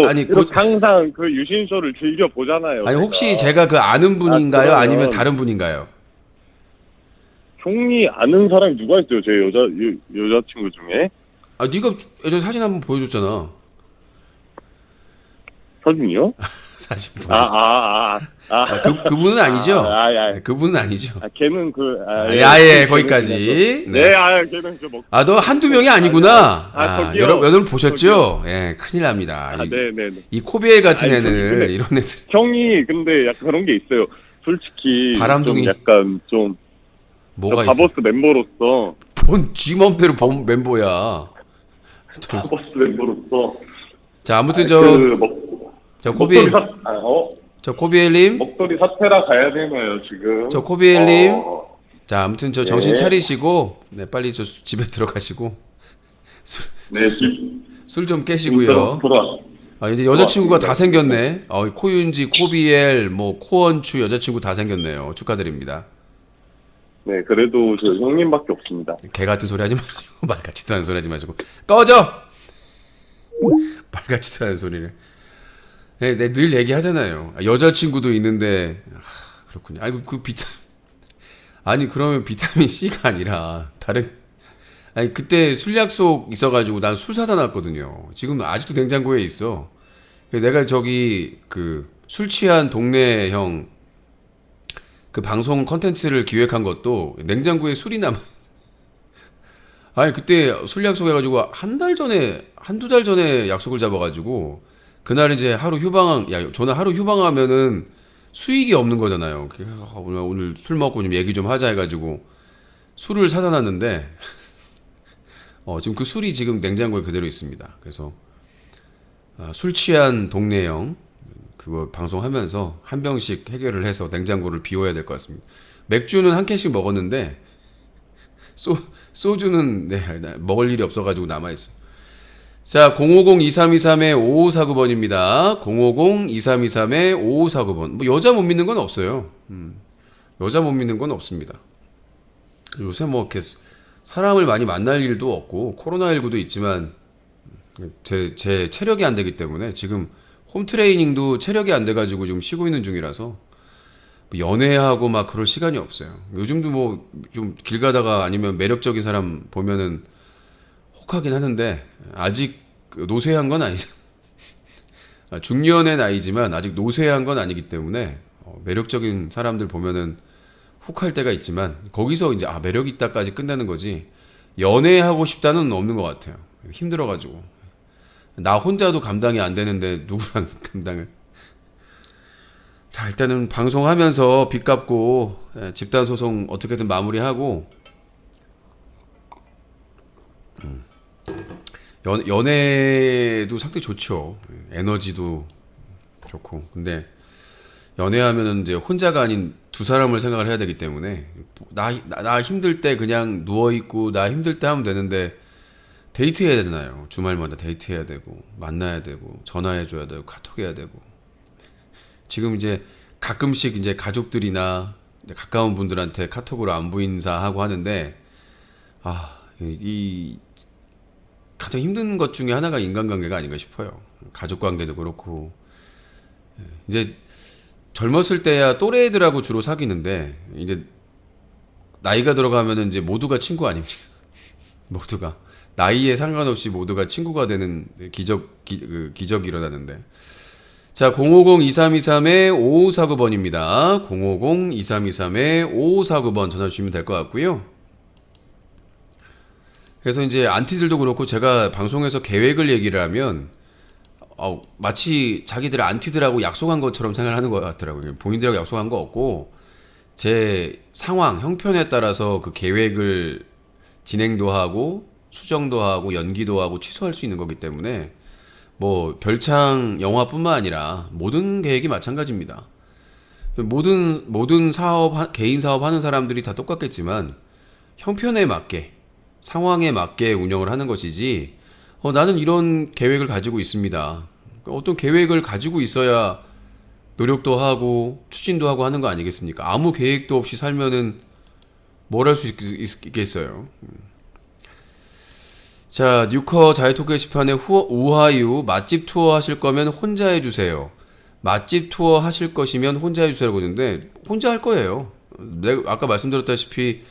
항상 그 유신쇼를 즐겨 보잖아요. 혹시 제가 그 아는 분인가요? 아니면 다른 분인가요? 형이 아는 사람이 누가 있어요? 제 여자친구 중에? 네가 예전에 사진 한번 보여줬잖아. 사진이요? 사진. 그분은 아니죠? 그분은 아니죠. 걔는 거기까지. 네, 걔는 너 한두 명이 아니구나. 여러분 보셨죠? 예, 큰일 납니다. 네네. 이 코비엘 같은 애는 이런 애들. 형이 근데 약간 그런 게 있어요. 솔직히 바람둥이. 약간 좀 뭐가 바보스 멤버로서. 뭔 쥐맘대로 멤버야. 바보스 멤버로서. 자, 아무튼 코비엘님. 목소리 사태라 가야 되나요, 지금? 코비엘님. 자, 아무튼 정신 차리시고, 네, 빨리 집에 들어가시고. 술 좀 깨시고요. 이제 여자친구가 다 생겼네. 코윤지, 코비엘, 코원추 여자친구 다 생겼네요. 축하드립니다. 네, 그래도 저 형님밖에 없습니다. 개 같은 소리 하지 마시고, 말 같지도 않은 소리 하지 마시고. 꺼져! 말 같지도 않은 소리를. 네, 늘 얘기하잖아요. 여자친구도 있는데 그렇군요. 그러면 비타민 C가 아니라 다른 아니 그때 술 약속 있어가지고 난 술 사다 놨거든요. 지금 아직도 냉장고에 있어. 내가 저기 그 술 취한 동네 형 그 방송 컨텐츠를 기획한 것도 냉장고에 술이 남아. 아니 그때 술 약속해가지고 한 달 전에 한두 달 전에 약속을 잡아가지고 그날 이제 하루 휴방 저는 하루 휴방하면은 수익이 없는 거잖아요. 오늘 술 먹고 좀 얘기 좀 하자 해가지고 술을 사다 놨는데 지금 그 술이 지금 냉장고에 그대로 있습니다. 그래서 술 취한 동네 형 그거 방송하면서 한 병씩 해결을 해서 냉장고를 비워야 될 것 같습니다. 맥주는 한 캔씩 먹었는데 소주는 먹을 일이 없어가지고 남아있어. 자, 050-2323-5549번입니다. 050-2323-5549번. 뭐 여자 못 믿는 건 없어요. 여자 못 믿는 건 없습니다. 요새 뭐 이렇게 사람을 많이 만날 일도 없고 코로나19도 있지만 제 체력이 안 되기 때문에 지금 홈 트레이닝도 체력이 안 돼가지고 지금 쉬고 있는 중이라서 연애하고 막 그럴 시간이 없어요. 요즘도 뭐 좀 길 가다가 아니면 매력적인 사람 보면은 혹하긴 하는데 아직 노쇠한 건 아니죠. 중년의 나이지만 아직 노쇠한 건 아니기 때문에 매력적인 사람들 보면은 혹할 때가 있지만 거기서 이제 매력 있다까지 끝나는 거지 연애하고 싶다는 없는 것 같아요. 힘들어가지고 나 혼자도 감당이 안 되는데 누구랑 감당을. 자, 일단은 방송하면서 빚 갚고 집단 소송 어떻게든 마무리하고 연애도 상당히 좋죠. 에너지도 좋고. 근데 연애하면은 이제 혼자가 아닌 두 사람을 생각을 해야 되기 때문에 나 힘들 때 그냥 누워 있고 나 힘들 때 하면 되는데 데이트해야 되잖아요. 주말마다 데이트해야 되고 만나야 되고 전화해 줘야 되고 카톡해야 되고. 지금 이제 가끔씩 이제 가족들이나 가까운 분들한테 카톡으로 안부 인사하고 하는데 이 가장 힘든 것 중에 하나가 인간관계가 아닌가 싶어요. 가족관계도 그렇고 이제 젊었을 때야 또래들하고 주로 사귀는데 이제 나이가 들어가면은 이제 모두가 친구 아닙니까? 모두가 나이에 상관없이 모두가 친구가 되는 기적이 일어나는데. 자, 050-2323-5549번입니다. 050-2323-5549번 전화 주시면 될 것 같고요. 그래서 이제 안티들도 그렇고 제가 방송에서 계획을 얘기를 하면 마치 자기들 안티들하고 약속한 것처럼 생각을 하는 것 같더라고요. 본인들하고 약속한 거 없고 제 상황, 형편에 따라서 그 계획을 진행도 하고 수정도 하고 연기도 하고 취소할 수 있는 거기 때문에 뭐 별창 영화뿐만 아니라 모든 계획이 마찬가지입니다. 모든 사업, 개인 사업 하는 사람들이 다 똑같겠지만 형편에 맞게 상황에 맞게 운영을 하는 것이지 나는 이런 계획을 가지고 있습니다. 어떤 계획을 가지고 있어야 노력도 하고 추진도 하고 하는 거 아니겠습니까? 아무 계획도 없이 살면은 뭘 할 수 있겠어요. 자, 뉴커 자유토크 게시판에 우하유 맛집 투어 하실 거면 혼자 해주세요. 맛집 투어 하실 것이면 혼자 해주세요라고 했는데 혼자 할 거예요. 내가 아까 말씀드렸다시피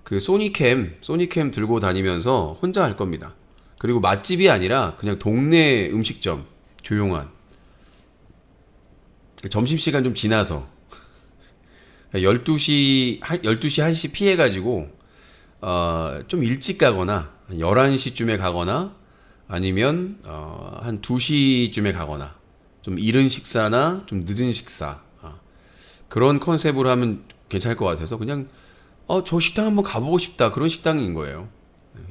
그 소니캠 들고 다니면서 혼자 할 겁니다. 그리고 맛집이 아니라 그냥 동네 음식점 조용한 점심시간 좀 지나서 12시 1시 피해가지고 좀 일찍 가거나 11시쯤에 가거나 아니면 한 2시쯤에 가거나 좀 이른 식사나 좀 늦은 식사 그런 컨셉으로 하면 괜찮을 것 같아서 그냥 저 식당 한번 가보고 싶다 그런 식당인 거예요.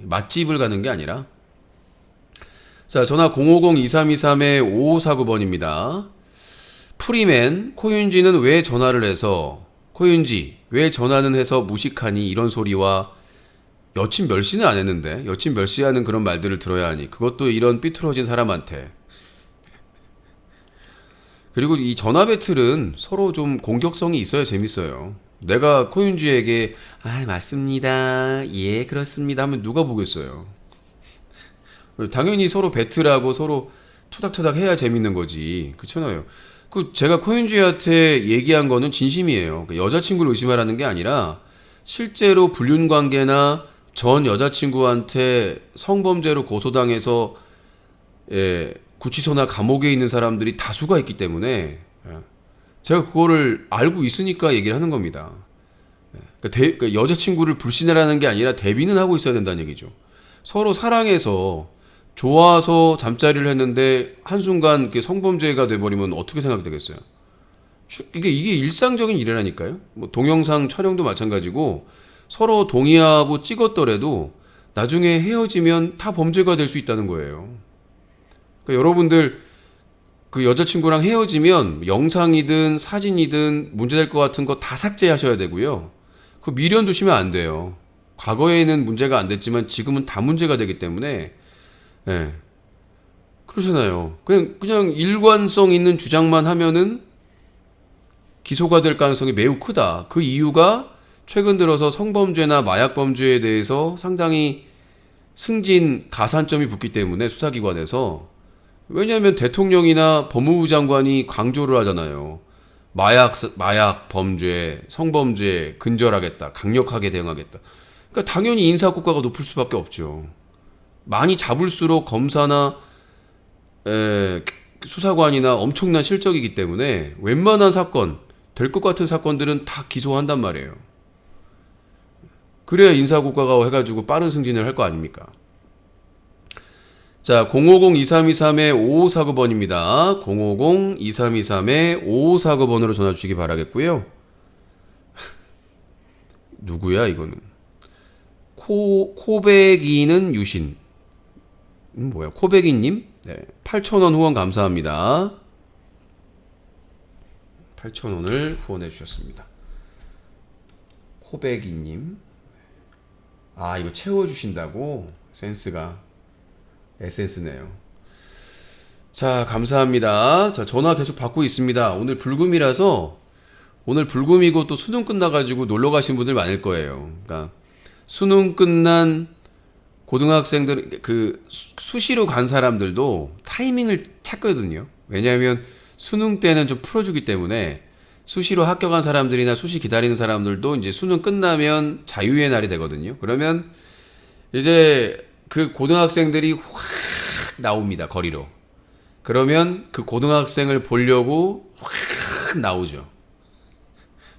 맛집을 가는 게 아니라. 자, 전화 050-2323-5549번입니다. 프리맨 코윤지는 왜 전화를 해서 코윤지 왜 전화는 해서 무식하니 이런 소리와 여친 멸시는 안 했는데 여친 멸시하는 그런 말들을 들어야 하니 그것도 이런 삐뚤어진 사람한테. 그리고 이 전화 배틀은 서로 좀 공격성이 있어야 재밌어요. 내가 코윤지에게 맞습니다 예 그렇습니다 하면 누가 보겠어요. 당연히 서로 배틀하고 서로 토닥토닥 해야 재밌는 거지. 그렇잖아요. 제가 코윤지한테 얘기한 거는 진심이에요. 여자친구를 의심하라는 게 아니라 실제로 불륜관계나 전 여자친구한테 성범죄로 고소당해서 구치소나 감옥에 있는 사람들이 다수가 있기 때문에 제가 그거를 알고 있으니까 얘기를 하는 겁니다. 그러니까 여자친구를 불신하라는 게 아니라 대비는 하고 있어야 된다는 얘기죠. 서로 사랑해서 좋아서 잠자리를 했는데 한순간 성범죄가 돼버리면 어떻게 생각이 되겠어요? 이게 일상적인 일이라니까요. 뭐 동영상 촬영도 마찬가지고 서로 동의하고 찍었더라도 나중에 헤어지면 다 범죄가 될 수 있다는 거예요. 그러니까 여러분들 그 여자친구랑 헤어지면 영상이든 사진이든 문제될 것 같은 거 다 삭제하셔야 되고요. 그 미련 두시면 안 돼요. 과거에는 문제가 안 됐지만 지금은 다 문제가 되기 때문에 그러잖아요. 그냥 일관성 있는 주장만 하면은 기소가 될 가능성이 매우 크다. 그 이유가 최근 들어서 성범죄나 마약범죄에 대해서 상당히 승진 가산점이 붙기 때문에 수사기관에서 왜냐하면 대통령이나 법무부 장관이 강조를 하잖아요. 마약 범죄, 성범죄 근절하겠다, 강력하게 대응하겠다. 그러니까 당연히 인사국가가 높을 수밖에 없죠. 많이 잡을수록 검사나 수사관이나 엄청난 실적이기 때문에 웬만한 사건, 될 것 같은 사건들은 다 기소한단 말이에요. 그래야 인사국가가 해가지고 빠른 승진을 할 거 아닙니까? 자, 050-2323-5549번입니다. 050-2323-5549번으로 전화 주시기 바라겠고요. 누구야, 이거는? 코백이는 유신. 뭐야, 코백이님? 네, 8,000원 후원 감사합니다. 8,000원을 후원해 주셨습니다. 코백이님. 아, 이거 채워주신다고? 센스가. 에센스네요. 자, 감사합니다. 자, 전화 계속 받고 있습니다. 오늘 불금이라서, 오늘 불금이고 또 수능 끝나가지고 놀러 가신 분들 많을 거예요. 그러니까, 수능 끝난 고등학생들, 수시로 간 사람들도 타이밍을 찾거든요. 왜냐하면 수능 때는 좀 풀어주기 때문에 수시로 합격한 사람들이나 수시 기다리는 사람들도 이제 수능 끝나면 자유의 날이 되거든요. 그러면 이제 그 고등학생들이 확 나옵니다, 거리로. 그러면 그 고등학생을 보려고 확 나오죠.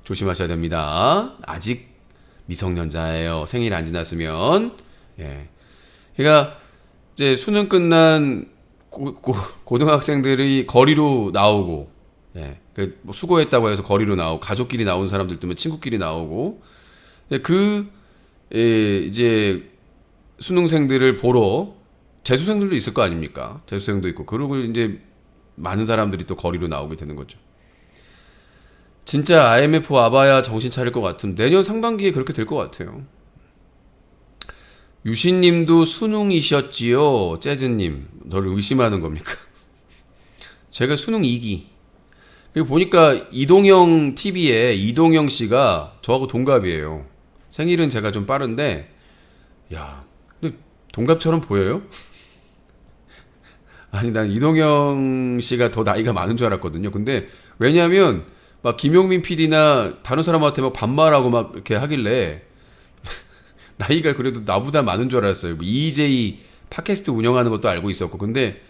조심하셔야 됩니다. 아직 미성년자예요. 생일 안 지났으면. 예. 그러니까 이제 수능 끝난 고등학생들이 거리로 나오고, 예. 뭐 수고했다고 해서 거리로 나오고, 가족끼리 나온 사람들도 뭐 친구끼리 나오고, 이제 수능생들을 보러 재수생들도 있을 거 아닙니까? 재수생도 있고, 그리고 이제 많은 사람들이 또 거리로 나오게 되는 거죠. 진짜 IMF 와봐야 정신 차릴 것 같은 내년 상반기에 그렇게 될 것 같아요. 유신님도 수능이셨지요? 재즈님, 너를 의심하는 겁니까? 제가 수능 2기. 그리고 보니까 이동형 TV에 이동형 씨가 저하고 동갑이에요. 생일은 제가 좀 빠른데, 야, 근데 동갑처럼 보여요? 아니, 난 이동형 씨가 더 나이가 많은 줄 알았거든요. 근데 왜냐면 막 김용민 PD나 다른 사람한테 막 반말하고 막 이렇게 하길래 나이가 그래도 나보다 많은 줄 알았어요. 뭐 EJ 팟캐스트 운영하는 것도 알고 있었고. 근데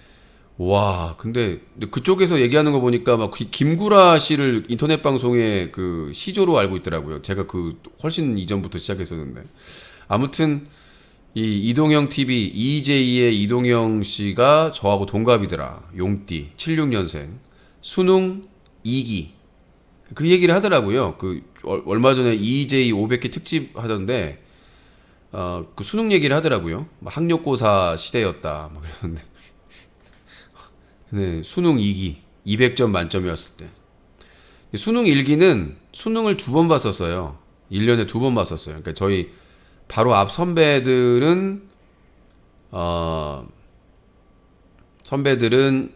와, 근데 그쪽에서 얘기하는 거 보니까 막 김구라 씨를 인터넷 방송의 그 시조로 알고 있더라고요. 제가 그 훨씬 이전부터 시작했었는데. 아무튼 이 이동형 TV EJ의 이동형 씨가 저하고 동갑이더라. 용띠 76년생 수능 2기. 그 얘기를 하더라고요. 그 얼마 전에 EJ 500기 특집 하던데 그 수능 얘기를 하더라고요. 학력고사 시대였다. 막 그러는데. 네, 수능 2기 200점 만점이었을 때. 수능 1기는 수능을 2번 봤었어요. 1년에 2번 봤었어요. 그러니까 저희 바로 앞 선배들은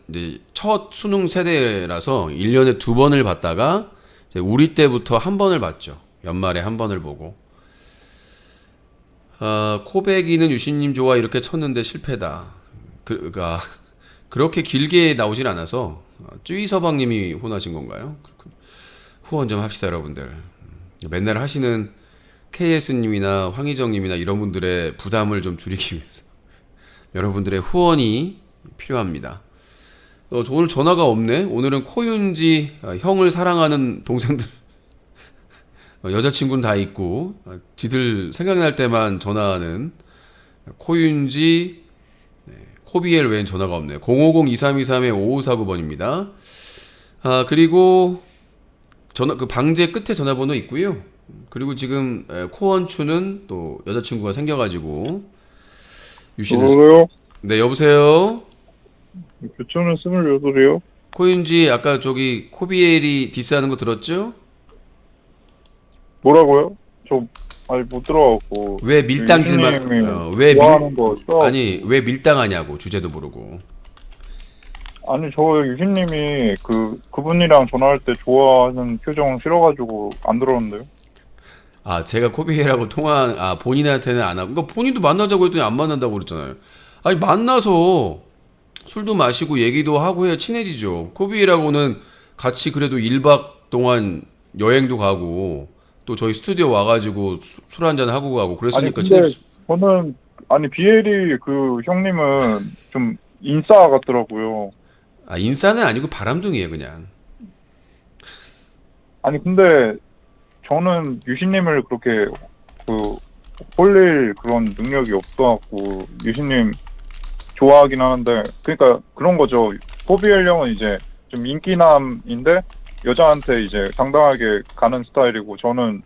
이제 첫 수능 세대라서 1년에 2번을 봤다가 이제 우리 때부터 1번을 봤죠. 연말에 1번을 보고. 코백이는 유신님 좋아 이렇게 쳤는데 실패다. 그러니까 그렇게 길게 나오질 않아서 쭈이서방님이 후원하신 건가요? 후원 좀 합시다, 여러분들. 맨날 하시는 KS님이나 황희정님이나 이런 분들의 부담을 좀 줄이기 위해서 여러분들의 후원이 필요합니다. 오늘 전화가 없네. 오늘은 코윤지 형을 사랑하는 동생들 여자친구는 다 있고 지들 생각날 때만 전화하는 코윤지 코비엘 외엔 전화가 없네요. 050-2323-5549번입니다. 그리고 그 방제 끝에 전화번호 있고요. 그리고 지금 코원추는 또 여자친구가 생겨가지고 여보세요? 네, 여보세요. 교촌은 28이요? 코윤지 아까 저기 코비엘이 디스하는 거 들었죠? 뭐라고요? 저 아니 못 들어가고. 왜 밀당질만 좋아하는 거 써. 아니 왜 밀당하냐고 주제도 모르고. 아니 저 유진님이 그분이랑 전화할 때 좋아하는 표정 싫어가지고 안 들었는데요. 아 제가 코비엘하고 본인한테는 안 하고 그러니까 본인도 만나자고 했더니 안 만난다고 그랬잖아요. 아니 만나서 술도 마시고 얘기도 하고 해야 친해지죠. 코비엘하고는 같이 그래도 1박 동안 여행도 가고 또 저희 스튜디오 와가지고 술 한잔 하고 가고 그랬으니까 아니 근데 저는 비엘이 그 형님은 좀 인싸 같더라고요. 인싸는 아니고 바람둥이에요 그냥. 아니 근데 저는 유신님을 그렇게 홀릴 그런 능력이 없어갖고 유신님 좋아하긴 하는데 그러니까 그런 거죠. 코비엘 형은 이제 좀 인기남인데 여자한테 이제 당당하게 가는 스타일이고 저는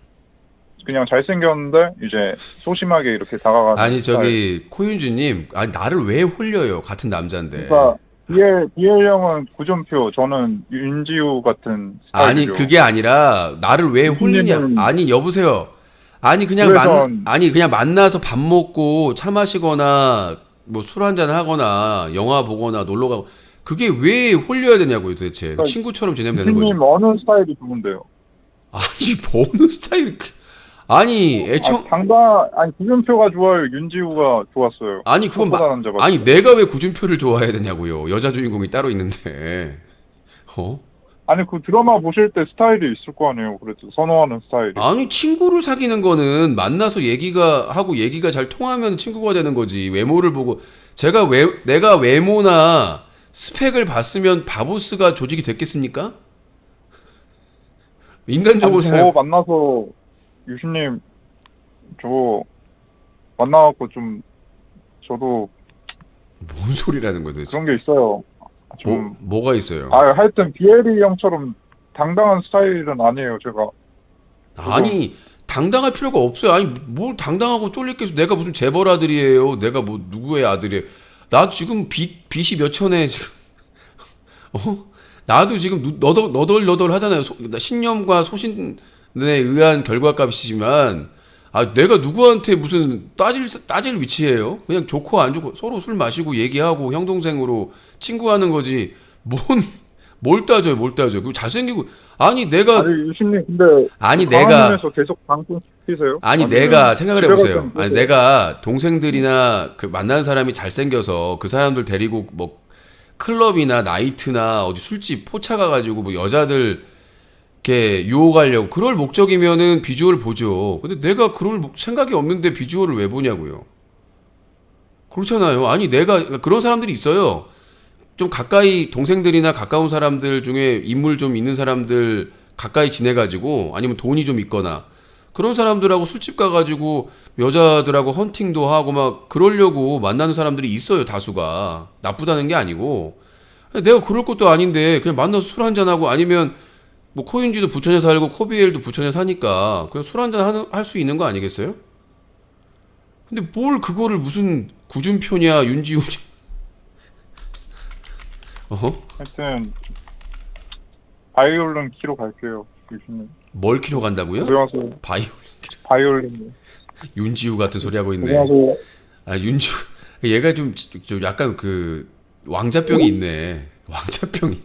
그냥 잘생겼는데 이제 소심하게 이렇게 다가가는 아니 스타일. 저기 코윤주님 나를 왜 홀려요 같은 남자인데. 그러니까 비엘 형은 구준표 저는 윤지우 같은 스타일이죠. 아니 그게 아니라 나를 왜 홀리냐. 유진님은- 아니 여보세요. 아니 그냥 그냥 만나서 밥 먹고 차 마시거나 뭐 술 한잔 하거나 영화 보거나 놀러 가고 그게 왜 홀려야 되냐고요 도대체. 그러니까 친구처럼 지내면 되는 거지. 유진님 어느 스타일이 좋은데요? 아니 뭐 어느 스타일 아니 아니 구준표가 좋아요. 윤지우가 좋았어요. 아니 그건 남자가 아니 내가 왜 구준표를 좋아해야 되냐고요. 여자 주인공이 따로 있는데. 아니 그 드라마 보실 때 스타일이 있을 거 아니에요. 그래도 선호하는 스타일이. 아니 친구를 사귀는 거는 만나서 얘기가 잘 통하면 친구가 되는 거지. 외모를 보고 내가 외모나 스펙을 봤으면 바보스가 조직이 됐겠습니까? 인간적으로 저 만나서 유신님 저 만나갖고 좀 저도 뭔 소리라는 거야 도대체. 그런 게 있어요. 좀 뭐가 있어요? 하여튼 비에리 형처럼 당당한 스타일은 아니에요. 제가. 아니 당당할 필요가 없어요. 아니 뭘 당당하고 쫄릴 게 있어. 내가 무슨 재벌 아들이에요. 내가 뭐 누구의 아들이에요. 나 지금 빚이 몇 천에 지금 나도 지금 너덜너덜 하잖아요. 신념과 소신에 의한 결과값이지만 내가 누구한테 무슨 따질 위치예요. 그냥 좋고 안 좋고 서로 술 마시고 얘기하고 형 동생으로 친구하는 거지. 뭘 따져요. 그리고 잘생기고 내가 유신님 근데 내가 계속 방송 시키세요? 내가 생각을 해보세요. 내가 동생들이나 만나는 사람이 잘생겨서 그 사람들 데리고 뭐 클럽이나 나이트나 어디 술집 포차 가가지고 뭐 여자들 이렇게 유혹하려고 그럴 목적이면은 비주얼을 보죠. 근데 내가 그럴 생각이 없는데 비주얼을 왜 보냐고요. 그렇잖아요. 내가 그런 사람들이 있어요. 좀 가까이 동생들이나 가까운 사람들 중에 인물 좀 있는 사람들 가까이 지내가지고 아니면 돈이 좀 있거나 그런 사람들하고 술집 가가지고 여자들하고 헌팅도 하고 막 그러려고 만나는 사람들이 있어요. 다수가. 나쁘다는 게 아니고 내가 그럴 것도 아닌데 그냥 만나서 술 한잔하고 아니면 뭐 코윤지도 부천에 살고 코비엘도 부천에 사니까 그냥 술 한잔 할 수 있는 거 아니겠어요? 근데 뭘 그거를 무슨 구준표냐 윤지우냐 하여튼 바이올린 키로 갈게요. 유신님. 뭘 키로 간다고요? 안녕하세요. 바이올린. 윤지우 같은 소리 하고 있네. 안녕하세요. 윤지우 얘가 좀 약간 왕자병이 있네. 왕자병이.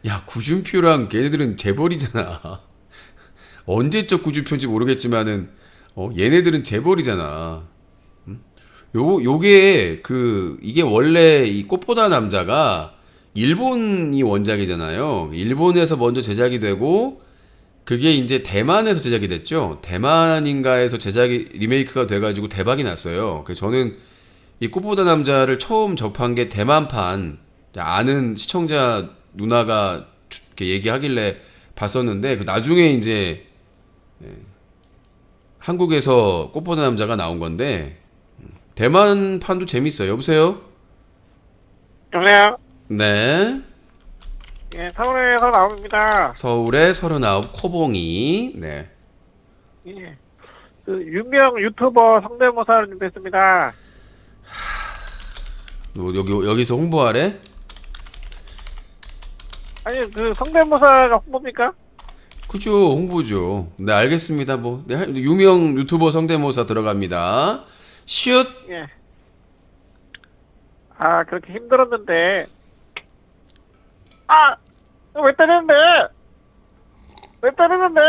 야 구준표랑 걔네들은 재벌이잖아. 언제적 구준표인지 모르겠지만은 얘네들은 재벌이잖아. 요게 이게 원래 이 꽃보다 남자가 일본이 원작이잖아요. 일본에서 먼저 제작이 되고 그게 이제 대만에서 제작이 됐죠. 대만인가에서 제작이 리메이크가 돼가지고 대박이 났어요. 그래서 저는 이 꽃보다 남자를 처음 접한 게 대만판 아는 시청자 누나가 이렇게 얘기하길래 봤었는데 그 나중에 이제 한국에서 꽃보다 남자가 나온 건데 대만판도 재밌어요. 여보세요? 여보세요? 네. 예, 서울에서 나옵니다. 서울의 39 코봉이. 네. 예. 그 유명 유튜버 성대모사를 준비했습니다. 여기서 홍보하래? 아니, 그 성대모사가 홍보입니까? 그죠, 홍보죠. 네, 알겠습니다. 뭐 네, 유명 유튜버 성대모사 들어갑니다. 슛. 예. 아, 그렇게 힘들었는데. 아! 왜 때리는데? 왜 때리는데?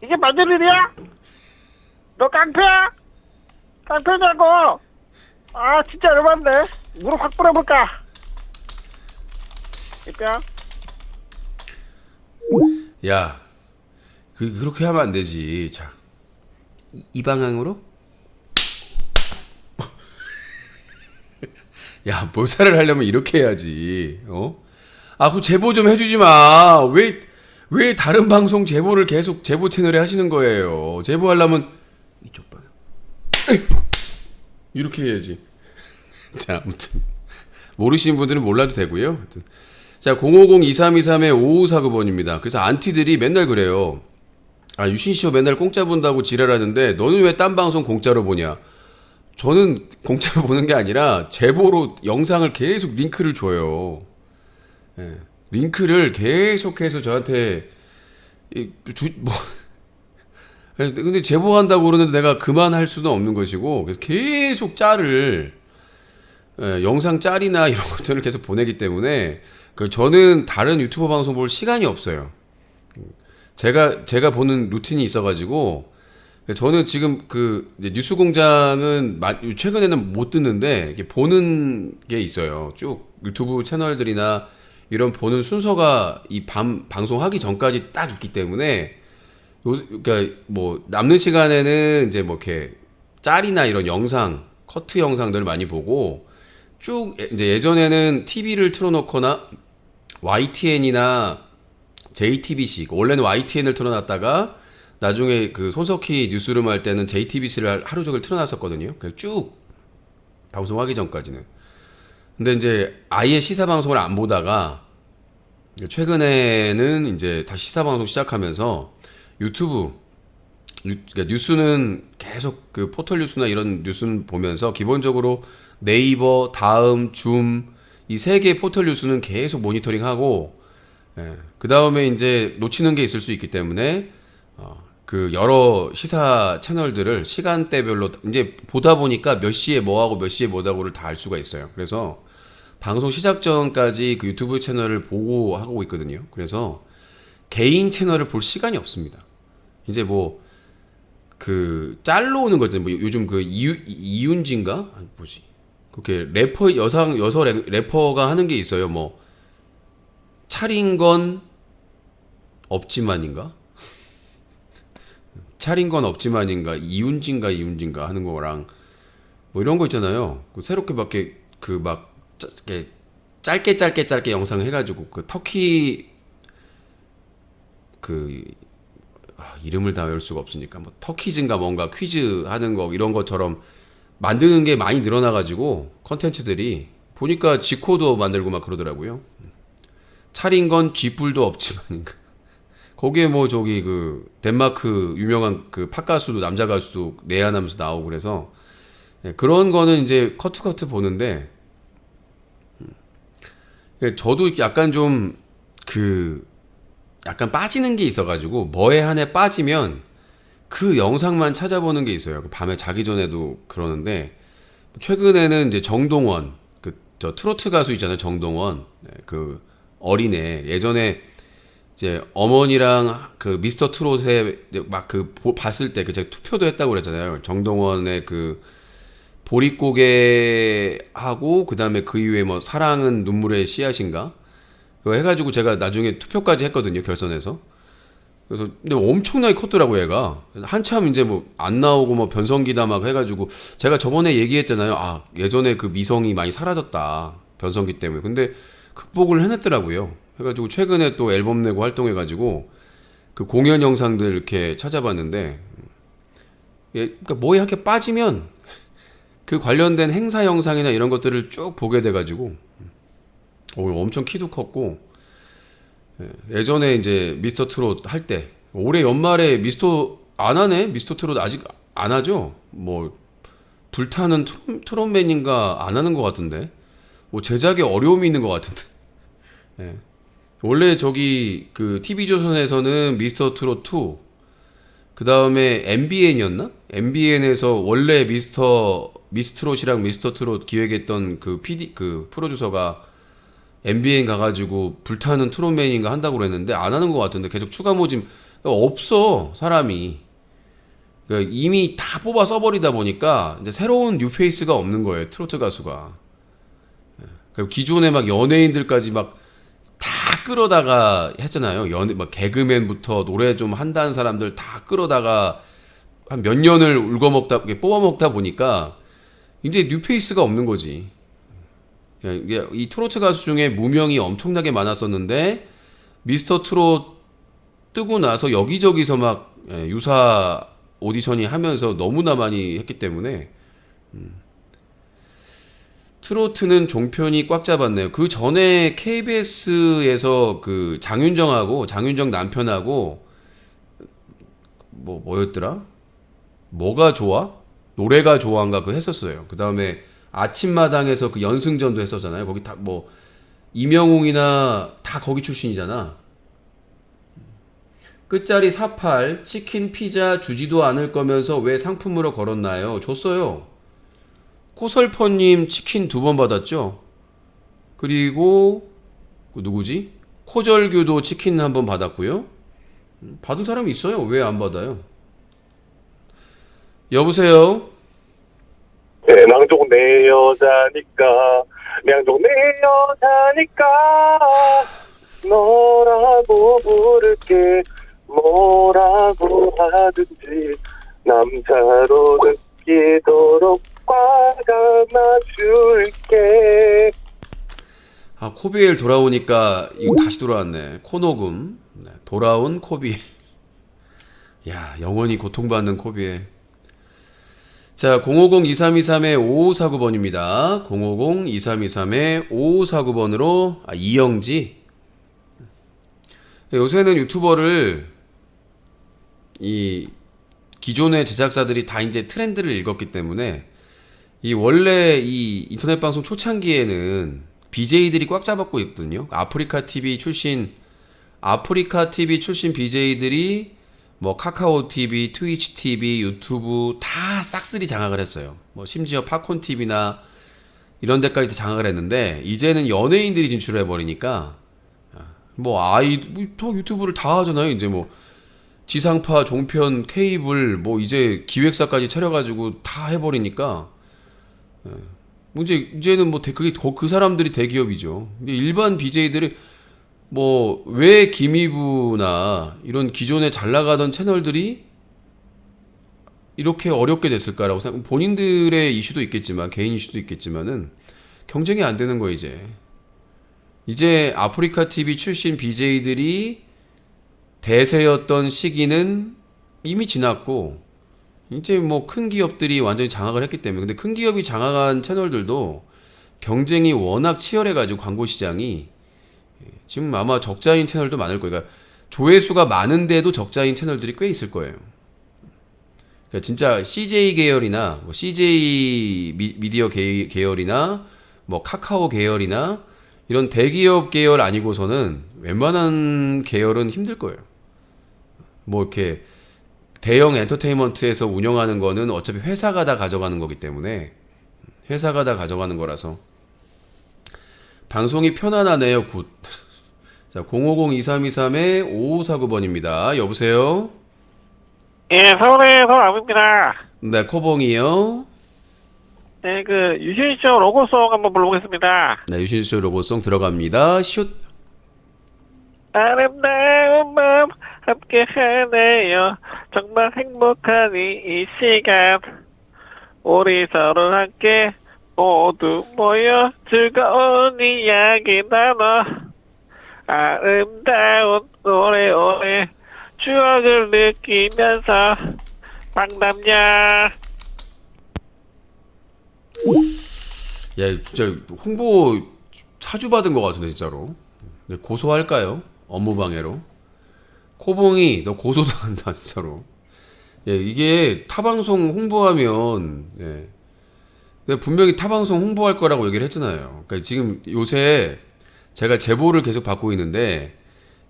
이게 맞을 일이야? 너 깡패야? 깡패냐고? 아, 진짜 열받네. 무릎 확 뿌려볼까? 이뼈? 야, 그렇게 하면 안 되지. 자, 이 방향으로? 야, 몰살을 하려면 이렇게 해야지. 어? 아, 그 제보 좀 해주지 마. 왜 다른 방송 제보를 계속 제보 채널에 하시는 거예요? 제보하려면 이쪽 방향. 이렇게 해야지. 자, 아무튼 모르시는 분들은 몰라도 되고요. 아무튼. 자, 050-2323-5549번입니다. 그래서 안티들이 맨날 그래요. 아, 유신쇼 맨날 공짜 본다고 지랄하는데 너는 왜 딴 방송 공짜로 보냐? 저는 공짜로 보는 게 아니라 제보로 영상을 계속 링크를 줘요. 예, 링크를 계속해서 저한테 근데 제보한다고 그러는데 내가 그만할 수는 없는 것이고 그래서 계속 짤을 영상 짤이나 이런 것들을 계속 보내기 때문에 저는 다른 유튜버 방송 볼 시간이 없어요. 제가 보는 루틴이 있어가지고 저는 지금 이제 뉴스공장은 최근에는 못 듣는데 이게 보는 게 있어요. 쭉 유튜브 채널들이나 이런 보는 순서가 이 방송하기 전까지 딱 있기 때문에 그러니까 뭐 남는 시간에는 이제 뭐 이렇게 짤이나 이런 영상 커트 영상들을 많이 보고 쭉 이제 예전에는 TV를 틀어놓거나 YTN이나 JTBC 원래는 YTN을 틀어놨다가 나중에 그 손석희 뉴스룸 할 때는 JTBC를 하루 종일 틀어놨었거든요. 그냥 쭉 방송하기 전까지는. 근데 이제 아예 시사 방송을 안 보다가 최근에는 이제 다시 시사 방송 시작하면서 유튜브 그러니까 뉴스는 계속 그 포털 뉴스나 이런 뉴스는 보면서 기본적으로 네이버, 다음, 줌 이 세 개 포털 뉴스는 계속 모니터링하고 그 다음에 이제 놓치는 게 있을 수 있기 때문에 그 여러 시사 채널들을 시간대별로 이제 보다 보니까 몇 시에 뭐 하고 몇 시에 뭐 하고를 다 알 수가 있어요. 그래서 방송 시작 전까지 그 유튜브 채널을 보고 하고 있거든요. 그래서 개인 채널을 볼 시간이 없습니다. 이제 뭐 그 짤로 오는 거죠. 뭐 요즘 그 이윤진가? 아니 뭐지? 그렇게 래퍼 여서 래퍼가 하는 게 있어요. 뭐 차린 건 없지만인가? 차린 건 없지만인가? 이윤진가 하는 거랑 뭐 이런 거 있잖아요. 그 새롭게 밖에 그 막 짧게 영상 해가지고 그 터키 이름을 다 외울 수가 없으니까 뭐 터키즈인가 뭔가 퀴즈 하는 거 이런 것처럼 만드는 게 많이 늘어나가지고 컨텐츠들이 보니까 지코도 만들고 막 그러더라고요. 차린 건 쥐뿔도 없지만인가. 거기에 뭐 저기 그 덴마크 유명한 그 팝 가수도 남자 가수도 내한하면서 나오고 그래서 그런 거는 이제 커트 보는데 저도 약간 좀 약간 빠지는 게 있어가지고 뭐에 한해 빠지면 그 영상만 찾아보는 게 있어요. 밤에 자기 전에도 그러는데 최근에는 이제 정동원 저 트로트 가수 있잖아요. 정동원 그 어린애 예전에 이제 어머니랑 그 미스터 트롯에 막 봤을 때 제가 투표도 했다고 그랬잖아요. 정동원의 그 보릿고개 하고 그다음에 그 이후에 뭐 사랑은 눈물의 씨앗인가 그거 해가지고 제가 나중에 투표까지 했거든요. 결선에서 그래서 근데 엄청나게 컸더라고 얘가. 한참 이제 뭐 안 나오고 뭐 변성기다 막 해가지고 제가 저번에 얘기했잖아요. 아 예전에 그 미성이 많이 사라졌다 변성기 때문에. 근데 극복을 해냈더라고요. 해가지고 최근에 또 앨범 내고 활동해가지고 그 공연 영상들 이렇게 찾아봤는데 그러니까 뭐에 이렇게 빠지면 그 관련된 행사 영상이나 이런 것들을 쭉 보게 돼가지고 엄청 키도 컸고 예전에 이제 미스터 트롯 할 때 올해 연말에 안 하네? 미스터 트롯 아직 안 하죠? 뭐 불타는 트롯맨인가 안 하는 것 같은데 뭐 제작에 어려움이 있는 것 같은데 예. 원래 저기 그 TV조선에서는 미스터 트롯 2 그 다음에 MBN이었나? MBN에서 원래 미스트롯이랑 미스터 트롯 기획했던 그 그 프로듀서가 MBN 가가지고 불타는 트롯맨인가 한다고 그랬는데 안 하는 것 같은데 계속 추가 모집 없어 사람이. 그러니까 이미 다 뽑아 써버리다 보니까 이제 새로운 뉴페이스가 없는 거예요 트로트 가수가. 그러니까 기존에 막 연예인들까지 막 다 끌어다가 했잖아요. 막 개그맨부터 노래 좀 한다는 사람들 다 끌어다가 한 몇 년을 뽑아먹다 보니까 이제 뉴페이스가 없는 거지. 이 트로트 가수 중에 무명이 엄청나게 많았었는데 미스터 트롯 뜨고 나서 여기저기서 막 유사 오디션이 하면서 너무나 많이 했기 때문에 트로트는 종편이 꽉 잡았네요. 그 전에 KBS에서 그 장윤정 남편하고 뭐였더라? 뭐가 좋아? 노래가 좋아인가 그 했었어요. 그 다음에 아침마당에서 그 연승전도 했었잖아요. 거기 다 뭐 이명웅이나 다 거기 출신이잖아. 끝자리 48 치킨 피자 주지도 않을 거면서 왜 상품으로 걸었나요? 줬어요. 코설퍼님 치킨 2번 받았죠. 그리고 그 누구지? 코절규도 치킨 1번 받았고요. 받은 사람이 있어요. 왜 안 받아요? 여보세요? 네, 낭족 내 여자니까, 낭족 내 여자니까, 너라고 부를게, 뭐라고 하든지, 남자로 느끼도록 꽉 안아줄게. 아, 코비엘 돌아오니까 이거 다시 돌아왔네. 코녹음. 네, 돌아온 코비엘. 야, 영원히 고통받는 코비엘. 자, 050-2323-5549번입니다. 050-2323-5549번으로 이영지. 요새는 유튜버를 이 기존의 제작사들이 다 이제 트렌드를 읽었기 때문에 이 원래 이 인터넷 방송 초창기에는 BJ들이 꽉 잡았고 있거든요. 아프리카 TV 출신 BJ들이 뭐 카카오 TV, 트위치 TV, 유튜브 다 싹쓸이 장악을 했어요. 뭐 심지어 팝콘 TV나 이런 데까지 장악을 했는데 이제는 연예인들이 진출해 버리니까 더 유튜브를 다 하잖아요. 이제 뭐 지상파, 종편, 케이블 뭐 이제 기획사까지 차려가지고 다 해버리니까 이제는 뭐 그게 그 사람들이 대기업이죠. 근데 일반 BJ들이 뭐 왜 김희부나 이런 기존에 잘 나가던 채널들이 이렇게 어렵게 됐을까라고 생각. 본인들의 이슈도 있겠지만 개인 이슈도 있겠지만은 경쟁이 안 되는 거예요 이제 아프리카 TV 출신 BJ들이 대세였던 시기는 이미 지났고 이제 뭐 큰 기업들이 완전히 장악을 했기 때문에. 근데 큰 기업이 장악한 채널들도 경쟁이 워낙 치열해가지고 광고 시장이 지금 아마 적자인 채널도 많을 거예요. 그러니까 조회수가 많은데도 적자인 채널들이 꽤 있을 거예요. 그러니까 진짜 CJ 계열이나 뭐 CJ 미디어 계열이나 뭐 카카오 계열이나 이런 대기업 계열 아니고서는 웬만한 계열은 힘들 거예요. 뭐 이렇게 대형 엔터테인먼트에서 운영하는 거는 어차피 회사가 다 가져가는 거기 때문에 회사가 다 가져가는 거라서 방송이 편안하네요. 굿. 자, 050-2323-5549번입니다. 여보세요? 예, 서울에서 아부입니다. 네, 코봉이요. 네, 그 유신쇼 로고송 한번 불러보겠습니다. 네, 유신쇼 로고송 들어갑니다. 슛. 아름다운 맘 함께 하네요. 정말 행복한 이 시간. 우리 서로 함께 모두 모여 즐거운 이야기 나눠 아름다운 오래오래 추억을 느끼면서 방담야. 야, 진짜 홍보 사주 받은 것 같은데 진짜로. 네, 고소할까요? 업무방해로. 코봉이 너 고소당한다 진짜로. 예, 이게 타방송 홍보하면 예. 내가 분명히 타방송 홍보할 거라고 얘기를 했잖아요. 그러니까 지금 요새 제가 제보를 계속 받고 있는데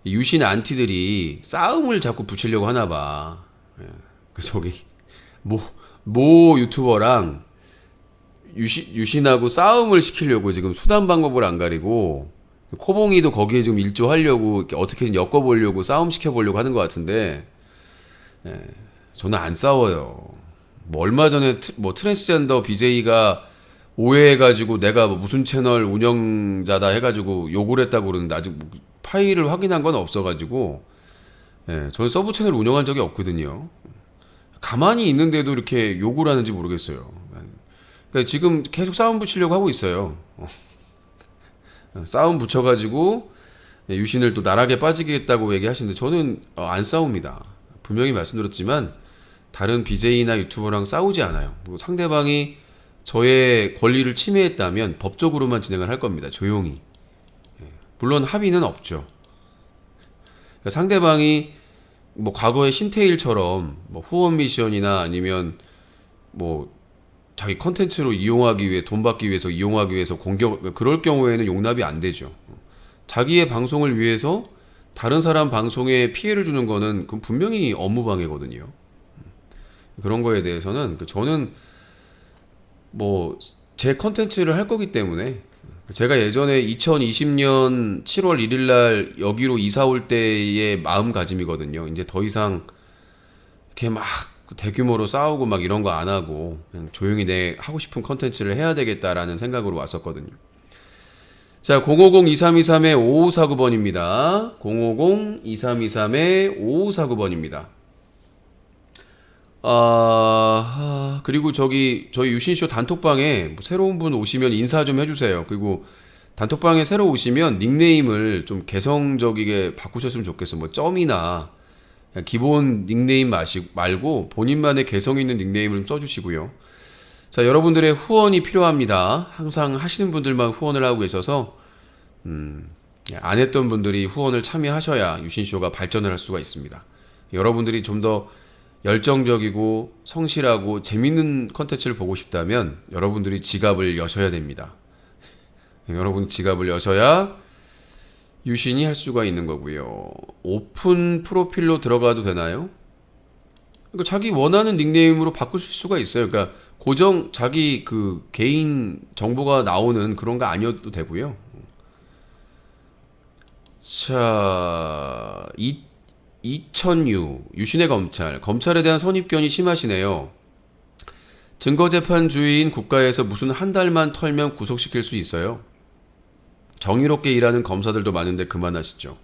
유신 안티들이 싸움을 자꾸 붙이려고 하나 봐. 예. 그 저기 모 유튜버랑 유신하고 싸움을 시키려고 지금 수단 방법을 안 가리고 코봉이도 거기에 지금 일조하려고 어떻게든 엮어보려고 싸움 시켜보려고 하는 것 같은데 예, 저는 안 싸워요. 뭐 얼마 전에 트랜스젠더 BJ가 오해해가지고 내가 뭐 무슨 채널 운영자다 해가지고 욕을 했다고 그러는데 아직 뭐 파일을 확인한 건 없어가지고 예, 저는 서브 채널 운영한 적이 없거든요. 가만히 있는데도 이렇게 욕을 하는지 모르겠어요. 그러니까 지금 계속 싸움 붙이려고 하고 있어요. 싸움 붙여가지고 유신을 또 나락에 빠지겠다고 얘기하시는데 저는 안 싸웁니다. 분명히 말씀드렸지만 다른 BJ나 유튜버랑 싸우지 않아요. 상대방이 저의 권리를 침해했다면 법적으로만 진행을 할 겁니다. 조용히. 물론 합의는 없죠. 그러니까 상대방이 뭐 과거의 신태일처럼 뭐 후원 미션이나 아니면 뭐 자기 컨텐츠로 이용하기 위해 돈 받기 위해서 이용하기 위해서 공격 그럴 경우에는 용납이 안 되죠. 자기의 방송을 위해서 다른 사람 방송에 피해를 주는 거는 그건 분명히 업무방해거든요. 그런 거에 대해서는 저는 뭐 제 컨텐츠를 할 거기 때문에 제가 예전에 2020년 7월 1일 날 여기로 이사 올 때의 마음가짐이거든요. 이제 더 이상 이렇게 막 대규모로 싸우고 막 이런 거 안 하고 그냥 조용히 내 하고 싶은 컨텐츠를 해야 되겠다라는 생각으로 왔었거든요. 자, 050-2323-5549번입니다. 050-2323-5549번입니다. 그리고 저희 유신쇼 단톡방에 뭐 새로운 분 오시면 인사 좀 해주세요. 그리고 단톡방에 새로 오시면 닉네임을 좀 개성적이게 바꾸셨으면 좋겠어요. 뭐 점이나 그냥 기본 닉네임 말고 본인만의 개성 있는 닉네임을 좀 써주시고요. 자, 여러분들의 후원이 필요합니다. 항상 하시는 분들만 후원을 하고 계셔서 안 했던 분들이 후원을 참여하셔야 유신쇼가 발전을 할 수가 있습니다. 여러분들이 좀 더 열정적이고 성실하고 재밌는 컨텐츠를 보고 싶다면 여러분들이 지갑을 여셔야 됩니다. 여러분 지갑을 여셔야 유신이 할 수가 있는 거고요. 오픈 프로필로 들어가도 되나요? 그러니까 자기 원하는 닉네임으로 바꾸실 수가 있어요. 그러니까 고정 자기 그 개인 정보가 나오는 그런 거 아니어도 되고요. 자, 이천유 유신의 검찰에 대한 선입견이 심하시네요. 증거재판주의인 국가에서 무슨 한 달만 털면 구속시킬 수 있어요? 정의롭게 일하는 검사들도 많은데 그만하시죠.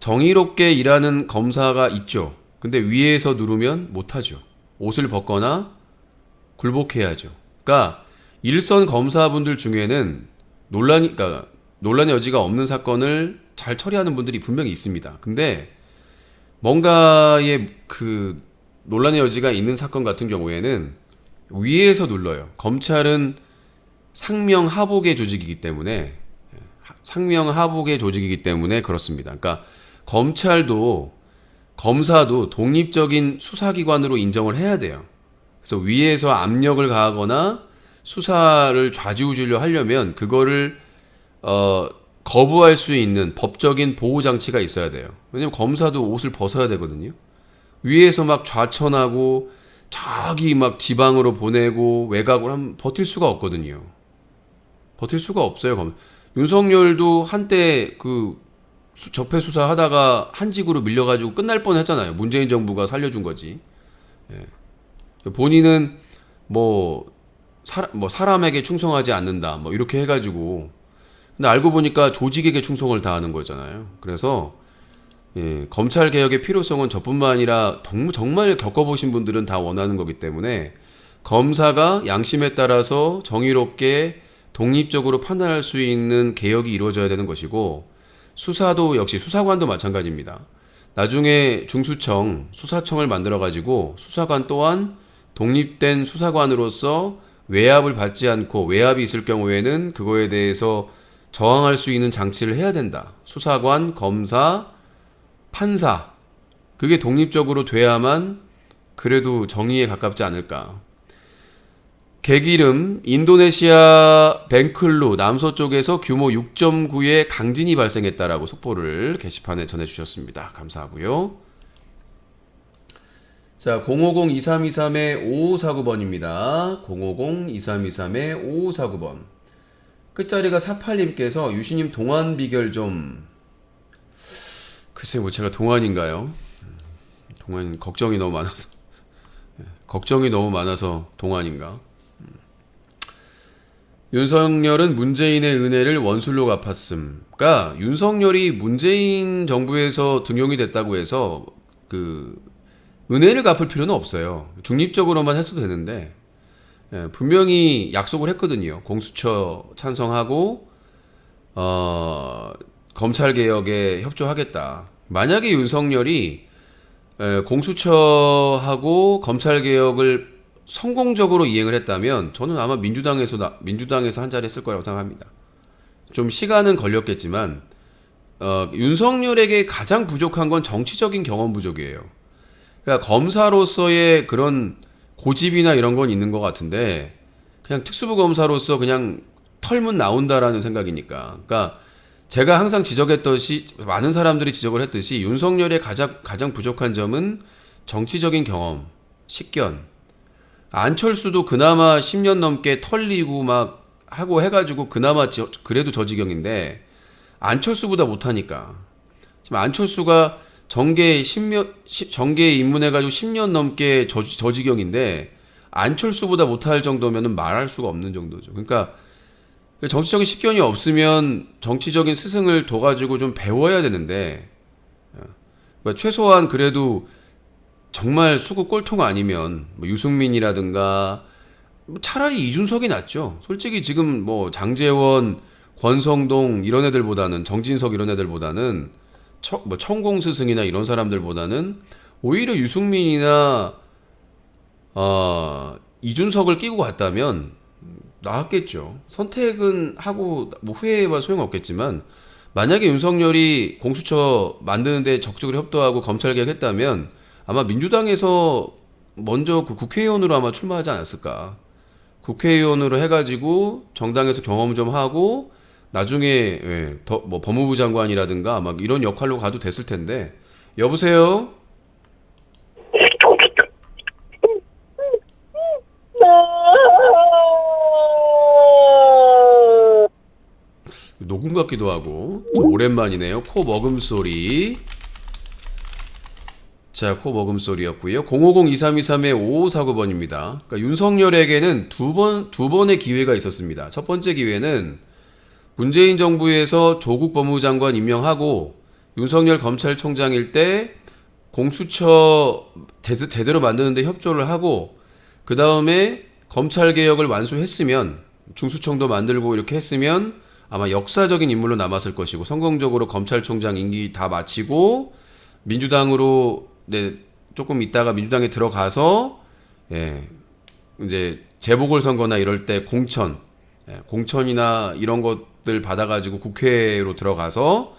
정의롭게 일하는 검사가 있죠. 근데 위에서 누르면 못하죠. 옷을 벗거나 굴복해야죠. 그러니까 일선 검사분들 중에는 논란의 여지가 없는 사건을 잘 처리하는 분들이 분명히 있습니다. 근데 뭔가의 그 논란의 여지가 있는 사건 같은 경우에는 위에서 눌러요. 검찰은 상명하복의 조직이기 때문에 그렇습니다. 그러니까 검찰도 검사도 독립적인 수사기관으로 인정을 해야 돼요. 그래서 위에서 압력을 가하거나 수사를 좌지우지로 하려면 그거를 거부할 수 있는 법적인 보호장치가 있어야 돼요. 왜냐면 검사도 옷을 벗어야 되거든요. 위에서 막 좌천하고 저기 막 지방으로 보내고 외곽으로 하면 버틸 수가 없거든요. 버틸 수가 없어요. 윤석열도 한때 그 적폐 수사 하다가 한직으로 밀려가지고 끝날 뻔했잖아요. 문재인 정부가 살려준 거지. 예. 본인은 사람에게 충성하지 않는다. 뭐 이렇게 해가지고 근데 알고 보니까 조직에게 충성을 다하는 거잖아요. 그래서 예, 검찰 개혁의 필요성은 저뿐만 아니라 정말 겪어보신 분들은 다 원하는 거기 때문에 검사가 양심에 따라서 정의롭게 독립적으로 판단할 수 있는 개혁이 이루어져야 되는 것이고 수사도 역시 수사관도 마찬가지입니다. 나중에 중수청, 수사청을 만들어 가지고 수사관 또한 독립된 수사관으로서 외압을 받지 않고 외압이 있을 경우에는 그거에 대해서 저항할 수 있는 장치를 해야 된다. 수사관, 검사, 판사 그게 독립적으로 돼야만 그래도 정의에 가깝지 않을까. 개기름 인도네시아 뱅클루 남서쪽에서 규모 6.9의 강진이 발생했다라고 속보를 게시판에 전해주셨습니다. 감사하고요. 자, 050-2323-5549번입니다. 050-2323-5549번. 끝자리가 48님께서 유시님 동안 비결 좀. 글쎄 뭐 제가 동안인가요? 동안 걱정이 너무 많아서. 걱정이 너무 많아서 동안인가? 윤석열은 문재인의 은혜를 원술로 갚았음. 그러니까 윤석열이 문재인 정부에서 등용이 됐다고 해서 그 은혜를 갚을 필요는 없어요. 중립적으로만 했어도 되는데 분명히 약속을 했거든요. 공수처 찬성하고 검찰 개혁에 협조하겠다. 만약에 윤석열이 공수처하고 검찰 개혁을 성공적으로 이행을 했다면 저는 아마 민주당에서 한 자리 했을 거라고 생각합니다. 좀 시간은 걸렸겠지만 윤석열에게 가장 부족한 건 정치적인 경험 부족이에요. 그러니까 검사로서의 그런 고집이나 이런 건 있는 것 같은데 그냥 특수부 검사로서 그냥 털문 나온다라는 생각이니까. 그러니까 제가 항상 지적했듯이 많은 사람들이 지적을 했듯이 윤석열의 가장 부족한 점은 정치적인 경험, 식견. 안철수도 그나마 10년 넘게 털리고 막 하고 해가지고 그나마 그래도 저 지경인데 안철수보다 못하니까. 지금 안철수가 정계에 입문해가지고 10년 넘게 저 지경인데 안철수보다 못할 정도면은 말할 수가 없는 정도죠. 그러니까 정치적인 식견이 없으면 정치적인 스승을 둬가지고 좀 배워야 되는데 그러니까 최소한 그래도 정말 수구 꼴통 아니면 뭐 유승민이라든가 차라리 이준석이 낫죠. 솔직히 지금 뭐 장제원, 권성동 이런 애들보다는 정진석 이런 애들보다는 뭐 천공 스승이나 이런 사람들보다는 오히려 유승민이나 이준석을 끼고 갔다면 나았겠죠. 선택은 하고 뭐 후회해봐 소용없겠지만 만약에 윤석열이 공수처 만드는데 적극적으로 협조하고 검찰 개혁했다면 아마 민주당에서 먼저 그 국회의원으로 아마 출마하지 않았을까. 국회의원으로 해가지고 정당에서 경험 좀 하고 나중에 뭐 법무부 장관이라든가 막 이런 역할로 가도 됐을 텐데. 여보세요? 녹음 같기도 하고. 오랜만이네요. 코 먹음 소리. 자, 코 먹음 소리였고요. 050-2323-5549번입니다. 그러니까 윤석열에게는 두 번의 기회가 있었습니다. 첫 번째 기회는 문재인 정부에서 조국 법무부 장관 임명하고 윤석열 검찰총장일 때 공수처 제대로 만드는데 협조를 하고 그 다음에 검찰 개혁을 완수했으면 중수청도 만들고 이렇게 했으면 아마 역사적인 인물로 남았을 것이고 성공적으로 검찰총장 임기 다 마치고 민주당으로 조금 있다가 민주당에 들어가서 이제 재보궐선거나 이럴 때 공천이나 이런 것들 받아가지고 국회로 들어가서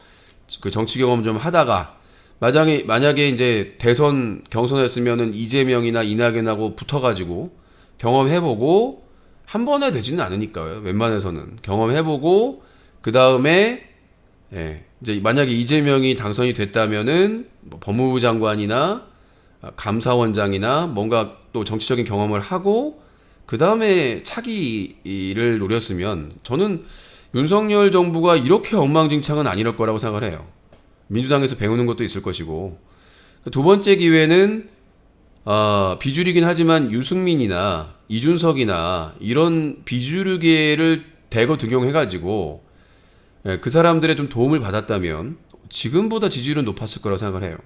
그 정치 경험 좀 하다가 만약에 이제 대선 경선했으면은 이재명이나 이낙연하고 붙어가지고 경험해보고 한 번에 되지는 않으니까요. 웬만해서는 경험해보고 그 다음에 이제 만약에 이재명이 당선이 됐다면은 뭐 법무부 장관이나 감사원장이나 뭔가 또 정치적인 경험을 하고 그 다음에 차기를 노렸으면 저는 윤석열 정부가 이렇게 엉망진창은 아니럴 거라고 생각을 해요. 민주당에서 배우는 것도 있을 것이고. 두 번째 기회는 비주류긴 하지만 유승민이나 이준석이나 이런 비주류계를 대거 등용해가지고 그 사람들의 좀 도움을 받았다면 지금보다 지지율은 높았을 거라고 생각을 해요.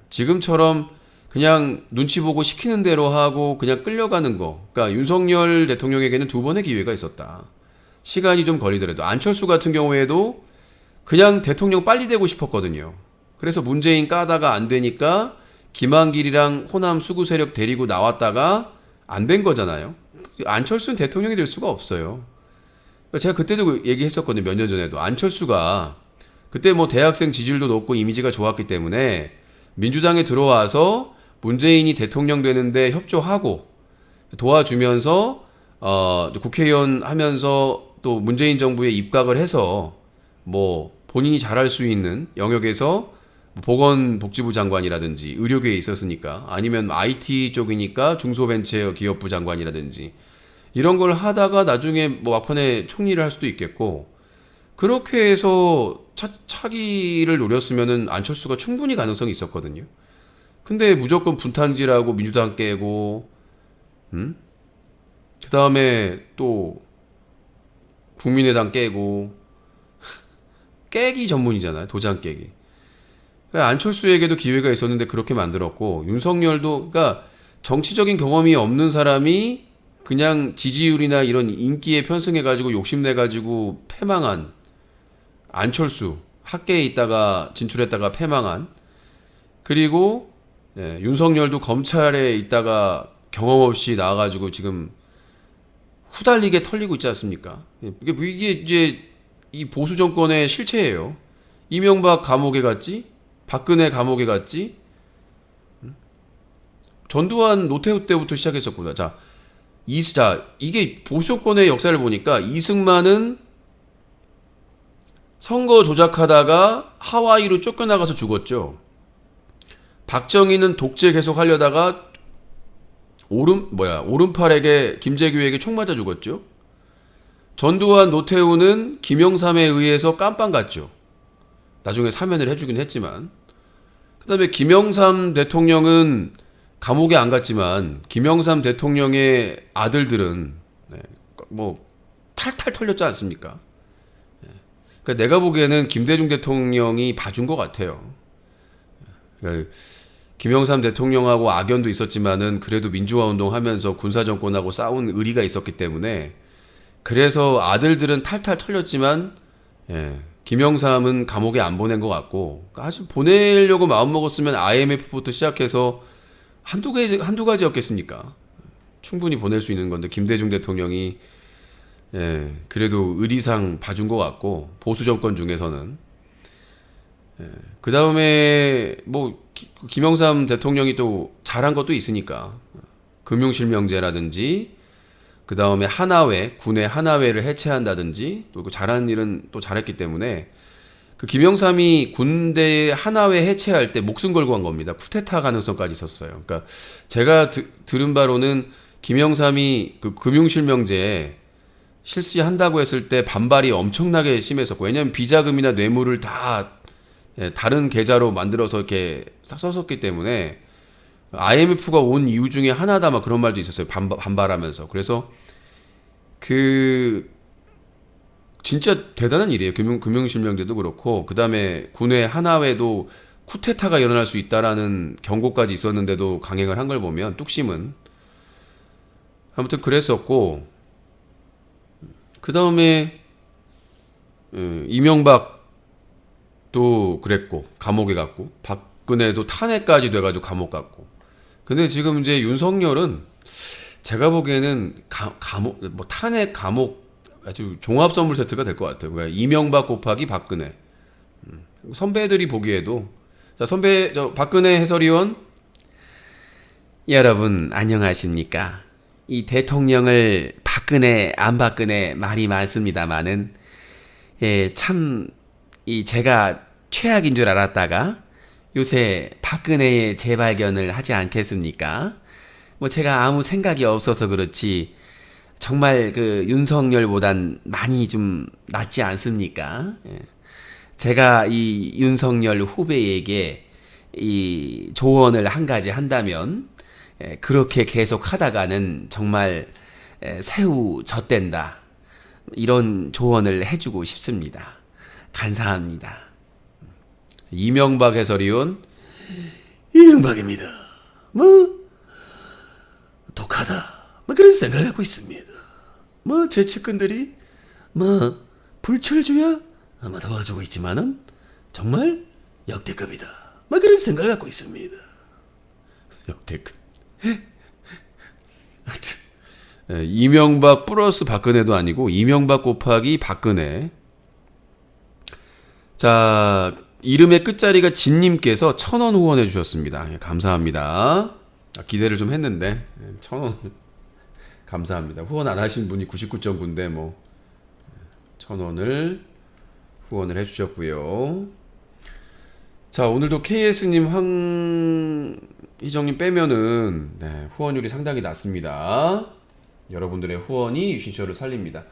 지금처럼 그냥 눈치 보고 시키는 대로 하고 그냥 끌려가는 거. 그러니까 윤석열 대통령에게는 두 번의 기회가 있었다. 시간이 좀 걸리더라도. 안철수 같은 경우에도 그냥 대통령 빨리 되고 싶었거든요. 그래서 문재인 까다가 안 되니까 김한길이랑 호남 수구 세력 데리고 나왔다가 안 된 거잖아요. 안철수는 대통령이 될 수가 없어요. 제가 그때도 얘기했었거든요. 몇 년 전에도. 안철수가 그때 뭐 대학생 지지율도 높고 이미지가 좋았기 때문에 민주당에 들어와서 문재인이 대통령 되는데 협조하고 도와주면서 국회의원 하면서 또 문재인 정부에 입각을 해서 뭐 본인이 잘할 수 있는 영역에서 보건복지부 장관이라든지 의료계에 있었으니까 아니면 IT 쪽이니까 중소벤처기업부 장관이라든지 이런 걸 하다가 나중에 뭐 막판에 총리를 할 수도 있겠고 그렇게 해서 차기를 노렸으면은 안철수가 충분히 가능성이 있었거든요. 근데 무조건 분탕질하고 민주당 깨고, 그 다음에 또 국민의당 깨고, 깨기 전문이잖아요. 도장 깨기. 그러니까 안철수에게도 기회가 있었는데 그렇게 만들었고, 윤석열도, 그러니까 정치적인 경험이 없는 사람이 그냥 지지율이나 이런 인기에 편승해가지고 욕심내가지고 패망한 안철수, 학계에 있다가 진출했다가 패망한, 그리고 윤석열도 검찰에 있다가 경험 없이 나와가지고 지금 후달리게 털리고 있지 않습니까? 이게 이제 이 보수 정권의 실체예요. 이명박 감옥에 갔지, 박근혜 감옥에 갔지, 전두환 노태우 때부터 시작했었구나. 자, 이게 보수 정권의 역사를 보니까 이승만은 선거 조작하다가 하와이로 쫓겨나가서 죽었죠. 박정희는 독재 계속 하려다가 오른팔에게 김재규에게 총 맞아 죽었죠. 전두환 노태우는 김영삼에 의해서 깜빵 갔죠. 나중에 사면을 해주긴 했지만. 그 다음에 김영삼 대통령은 감옥에 안 갔지만 김영삼 대통령의 아들들은 뭐 탈탈 털렸지 않습니까? 그러니까 내가 보기에는 김대중 대통령이 봐준 것 같아요. 그러니까 김영삼 대통령하고 악연도 있었지만은 그래도 민주화 운동하면서 군사 정권하고 싸운 의리가 있었기 때문에 그래서 아들들은 탈탈 털렸지만 김영삼은 감옥에 안 보낸 것 같고 아직 보내려고 마음 먹었으면 IMF부터 시작해서 한두 가지였겠습니까? 충분히 보낼 수 있는 건데 김대중 대통령이 그래도 의리상 봐준 것 같고 보수 정권 중에서는 그 다음에 뭐 김영삼 대통령이 또 잘한 것도 있으니까 금융실명제라든지 그 다음에 하나회 군의 하나회를 해체한다든지 또 그 잘한 일은 또 잘했기 때문에 그 김영삼이 군대 하나회 해체할 때 목숨 걸고 한 겁니다. 쿠데타 가능성까지 있었어요. 그러니까 제가 들은 바로는 김영삼이 그 금융실명제에 실시한다고 했을 때 반발이 엄청나게 심했었고 왜냐하면 비자금이나 뇌물을 다 다른 계좌로 만들어서 이렇게 썼었기 때문에 IMF가 온 이유 중에 하나다 막 그런 말도 있었어요. 반발하면서. 그래서 진짜 대단한 일이에요. 금융실명제도 그렇고 그 다음에 군의 하나회도 쿠데타가 일어날 수 있다라는 경고까지 있었는데도 강행을 한 걸 보면 뚝심은 아무튼 그랬었고 그 다음에 이명박도 그랬고 감옥에 갔고 박근혜도 탄핵까지 돼가지고 감옥 갔고 근데 지금 이제 윤석열은 제가 보기에는 탄핵 감옥 아주 종합 선물 세트가 될 것 같아요. 그러니까 이명박 곱하기 박근혜. 선배들이 보기에도 자 박근혜 해설위원 여러분 안녕하십니까? 이 대통령을 박근혜 안 박근혜 말이 많습니다만은 참 이 제가 최악인 줄 알았다가 요새 박근혜의 재발견을 하지 않겠습니까? 뭐 제가 아무 생각이 없어서 그렇지 정말 그 윤석열보단 많이 좀 낫지 않습니까? 제가 이 윤석열 후배에게 이 조언을 한 가지 한다면 그렇게 계속 하다가는 정말 새우 젖된다 이런 조언을 해주고 싶습니다. 감사합니다. 이명박 해설위원 이명박입니다. 뭐 독하다. 뭐 그런 생각을 갖고 있습니다. 뭐 제 측근들이 뭐 불철주야 아마 도와주고 있지만은 정말 역대급이다. 뭐 그런 생각을 갖고 있습니다. 역대급. 하여튼 이명박 플러스 박근혜도 아니고 이명박 곱하기 박근혜. 자, 이름의 끝자리가 진님께서 1,000원 후원해 주셨습니다. 감사합니다. 기대를 좀 했는데 1,000원 감사합니다. 후원 안 하신 분이 99.9인데 뭐 1,000원을 후원을 해주셨고요. 자, 오늘도 KS님, 황희정님 빼면은 후원율이 상당히 낮습니다. 여러분들의 후원이 유신쇼를 살립니다.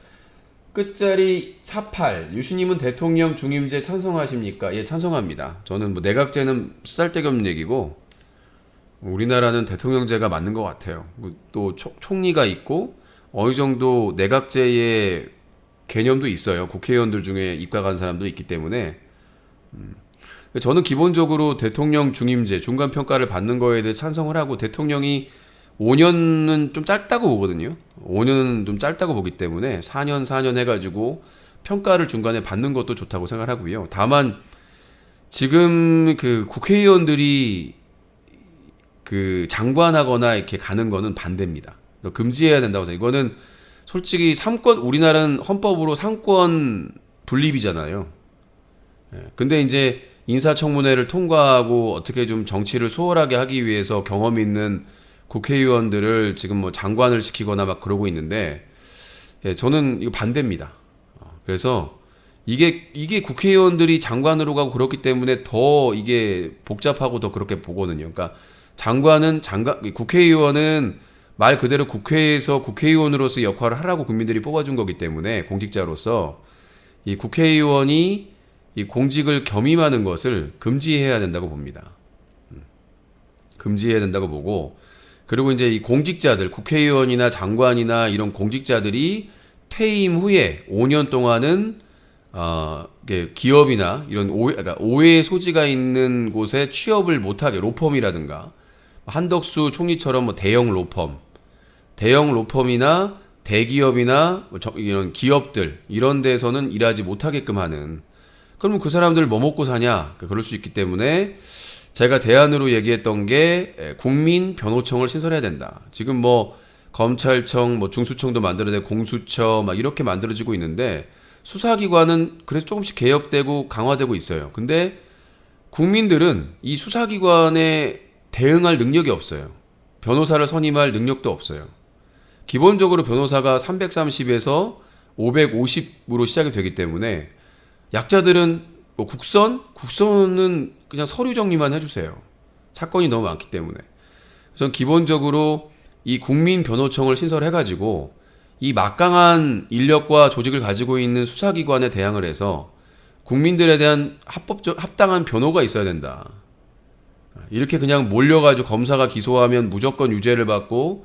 끝자리 48. 유신님은 대통령 중임제 찬성하십니까? 예, 찬성합니다. 저는 뭐 내각제는 쓸데없는 얘기고 우리나라는 대통령제가 맞는 것 같아요. 또 총리가 있고 어느 정도 내각제의 개념도 있어요. 국회의원들 중에 입각한 사람도 있기 때문에 저는 기본적으로 대통령 중임제, 중간평가를 받는 거에 대해 찬성을 하고 대통령이 5년은 좀 짧다고 보거든요. 5년은 좀 짧다고 보기 때문에 4년 해가지고 평가를 중간에 받는 것도 좋다고 생각하고요. 다만 지금 그 국회의원들이 그 장관하거나 이렇게 가는 거는 반대입니다. 금지해야 된다고 생각해요. 이거는 솔직히 우리나라는 헌법으로 상권 분립이잖아요. 근데 이제 인사청문회를 통과하고 어떻게 좀 정치를 수월하게 하기 위해서 경험 있는 국회의원들을 지금 뭐 장관을 시키거나 막 그러고 있는데, 저는 이거 반대입니다. 그래서 이게 국회의원들이 장관으로 가고 그렇기 때문에 더 이게 복잡하고 더 그렇게 보거든요. 그러니까 국회의원은 말 그대로 국회에서 국회의원으로서 역할을 하라고 국민들이 뽑아준 거기 때문에 공직자로서 이 국회의원이 이 공직을 겸임하는 것을 금지해야 된다고 봅니다. 금지해야 된다고 보고, 그리고 이제 이 공직자들, 국회의원이나 장관이나 이런 공직자들이 퇴임 후에 5년 동안은 기업이나 이런 그러니까 오해의 소지가 있는 곳에 취업을 못하게, 로펌이라든가 한덕수 총리처럼 뭐 대형 로펌이나 대기업이나 이런 기업들 이런 데서는 일하지 못하게끔 하는. 그러면 그 사람들 뭐 먹고 사냐? 그럴 수 있기 때문에 제가 대안으로 얘기했던 게 국민 변호청을 신설해야 된다. 지금 뭐 검찰청, 뭐 중수청도 만들어야 되고 공수처 막 이렇게 만들어지고 있는데 수사기관은 그래서 조금씩 개혁되고 강화되고 있어요. 근데 국민들은 이 수사기관에 대응할 능력이 없어요. 변호사를 선임할 능력도 없어요. 기본적으로 변호사가 330에서 550으로 시작이 되기 때문에 약자들은 뭐 국선은 그냥 서류 정리만 해주세요. 사건이 너무 많기 때문에. 그래서 기본적으로 이 국민변호청을 신설해가지고 이 막강한 인력과 조직을 가지고 있는 수사기관에 대항을 해서 국민들에 대한 합당한 변호가 있어야 된다. 이렇게 그냥 몰려가지고 검사가 기소하면 무조건 유죄를 받고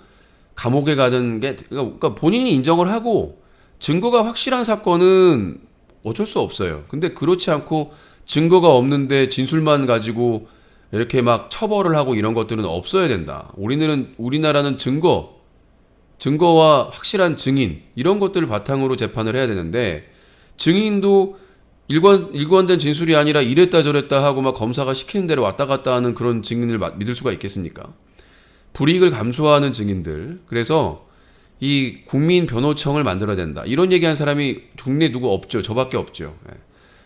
감옥에 가는 게, 그러니까 본인이 인정을 하고 증거가 확실한 사건은 어쩔 수 없어요. 근데 그렇지 않고 증거가 없는데 진술만 가지고 이렇게 막 처벌을 하고 이런 것들은 없어야 된다. 우리나라는 증거와 확실한 증인 이런 것들을 바탕으로 재판을 해야 되는데, 증인도 일관된 진술이 아니라 이랬다 저랬다 하고 막 검사가 시키는 대로 왔다 갔다 하는 그런 증인을 믿을 수가 있겠습니까? 불이익을 감수하는 증인들. 그래서 이 국민변호청을 만들어야 된다. 이런 얘기한 사람이 국내에 누구 없죠. 저밖에 없죠.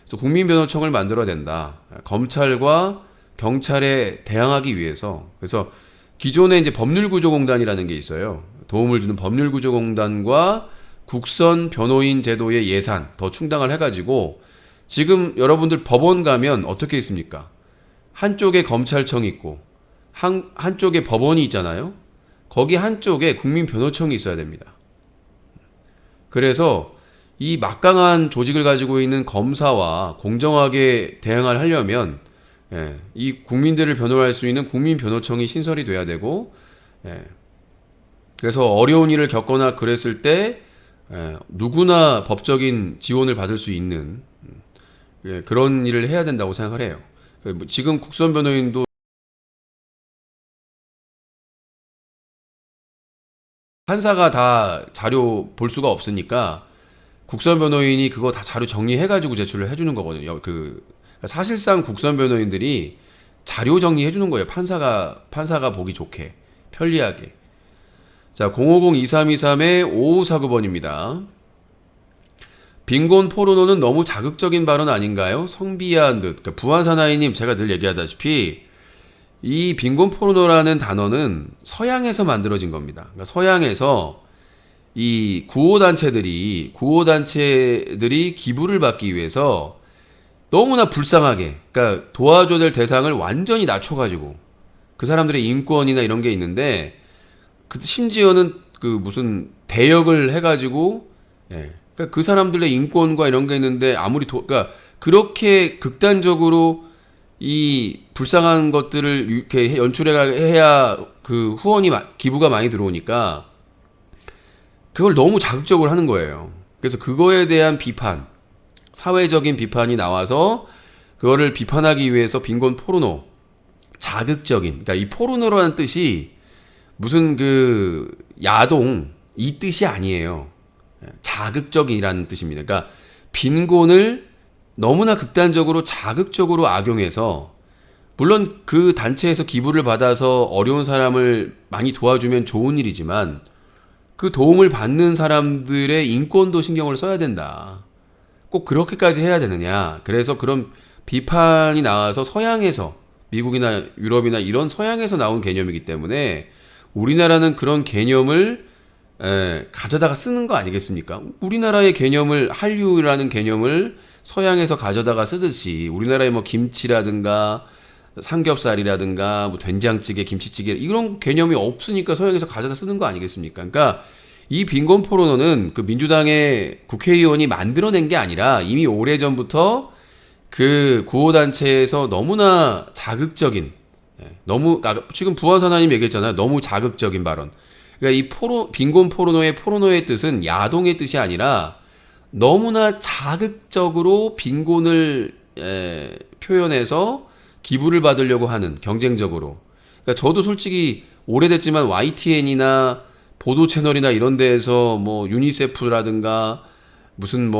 그래서 국민변호청을 만들어야 된다. 검찰과 경찰에 대항하기 위해서. 그래서 기존에 이제 법률구조공단이라는 게 있어요. 도움을 주는 법률구조공단과 국선 변호인 제도의 예산 더 충당을 해가지고, 지금 여러분들 법원 가면 어떻게 있습니까? 한쪽에 검찰청이 있고 한쪽에 법원이 있잖아요. 거기 한쪽에 국민변호청이 있어야 됩니다. 그래서 이 막강한 조직을 가지고 있는 검사와 공정하게 대응을 하려면 이 국민들을 변호할 수 있는 국민변호청이 신설이 돼야 되고, 그래서 어려운 일을 겪거나 그랬을 때 누구나 법적인 지원을 받을 수 있는 그런 일을 해야 된다고 생각을 해요. 지금 국선 변호인도 판사가 다 자료 볼 수가 없으니까 국선 변호인이 그거 다 자료 정리해가지고 제출을 해주는 거거든요. 사실상 국선 변호인들이 자료 정리해주는 거예요. 판사가 보기 좋게, 편리하게. 자, 050-2323의 5549번입니다. 빈곤 포르노는 너무 자극적인 발언 아닌가요? 성비한 듯. 그러니까 부안사나이님, 제가 늘 얘기하다시피 이 빈곤 포르노라는 단어는 서양에서 만들어진 겁니다. 그러니까 서양에서 이 구호단체들이 기부를 받기 위해서 너무나 불쌍하게, 그러니까 도와줘야 될 대상을 완전히 낮춰가지고 그 사람들의 인권이나 이런 게 있는데 심지어는 그 무슨 대역을 해가지고, 그러니까 그 사람들의 인권과 이런 게 있는데 그러니까 그렇게 극단적으로 이 불쌍한 것들을 이렇게 연출해야 그 기부가 많이 들어오니까 그걸 너무 자극적으로 하는 거예요. 그래서 그거에 대한 비판, 사회적인 비판이 나와서 그거를 비판하기 위해서 빈곤 포르노, 자극적인, 그러니까 이 포르노라는 뜻이 무슨 그 야동 이 뜻이 아니에요. 자극적이라는 뜻입니다. 그러니까 빈곤을 너무나 극단적으로 자극적으로 악용해서, 물론 그 단체에서 기부를 받아서 어려운 사람을 많이 도와주면 좋은 일이지만 그 도움을 받는 사람들의 인권도 신경을 써야 된다. 꼭 그렇게까지 해야 되느냐. 그래서 그런 비판이 나와서 서양에서, 미국이나 유럽이나 이런 서양에서 나온 개념이기 때문에 우리나라는 그런 개념을 가져다가 쓰는 거 아니겠습니까? 우리나라의 개념을, 한류라는 개념을 서양에서 가져다가 쓰듯이 우리나라의 뭐 김치라든가 삼겹살이라든가 뭐 된장찌개, 김치찌개 이런 개념이 없으니까 서양에서 가져다 쓰는 거 아니겠습니까? 그러니까 이 빈곤 포르노는 그 민주당의 국회의원이 만들어낸 게 아니라 이미 오래전부터 그 구호단체에서 너무나 자극적인, 지금 부안사나님 얘기했잖아요. 너무 자극적인 발언. 그러니까 이 빈곤 포르노의 뜻은 야동의 뜻이 아니라 너무나 자극적으로 빈곤을 표현해서 기부를 받으려고 하는, 경쟁적으로. 그러니까 저도 솔직히 오래됐지만 YTN이나 보도 채널이나 이런 데에서 뭐 유니세프라든가 무슨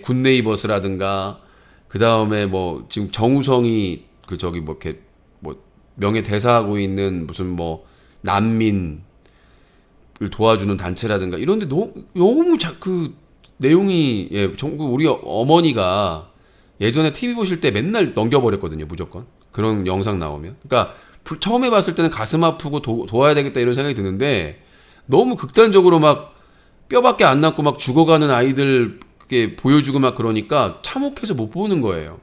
굿네이버스라든가 그 다음에 뭐 지금 정우성이 이렇게 명예 대사하고 있는 무슨 난민을 도와주는 단체라든가 이런데 너무 그 내용이, 우리 어머니가 예전에 TV 보실 때 맨날 넘겨버렸거든요, 무조건. 그런 영상 나오면. 그러니까 처음에 봤을 때는 가슴 아프고 도와야 되겠다 이런 생각이 드는데 너무 극단적으로 막 뼈밖에 안 남고 막 죽어가는 아이들 보여주고 막 그러니까 참혹해서 못 보는 거예요.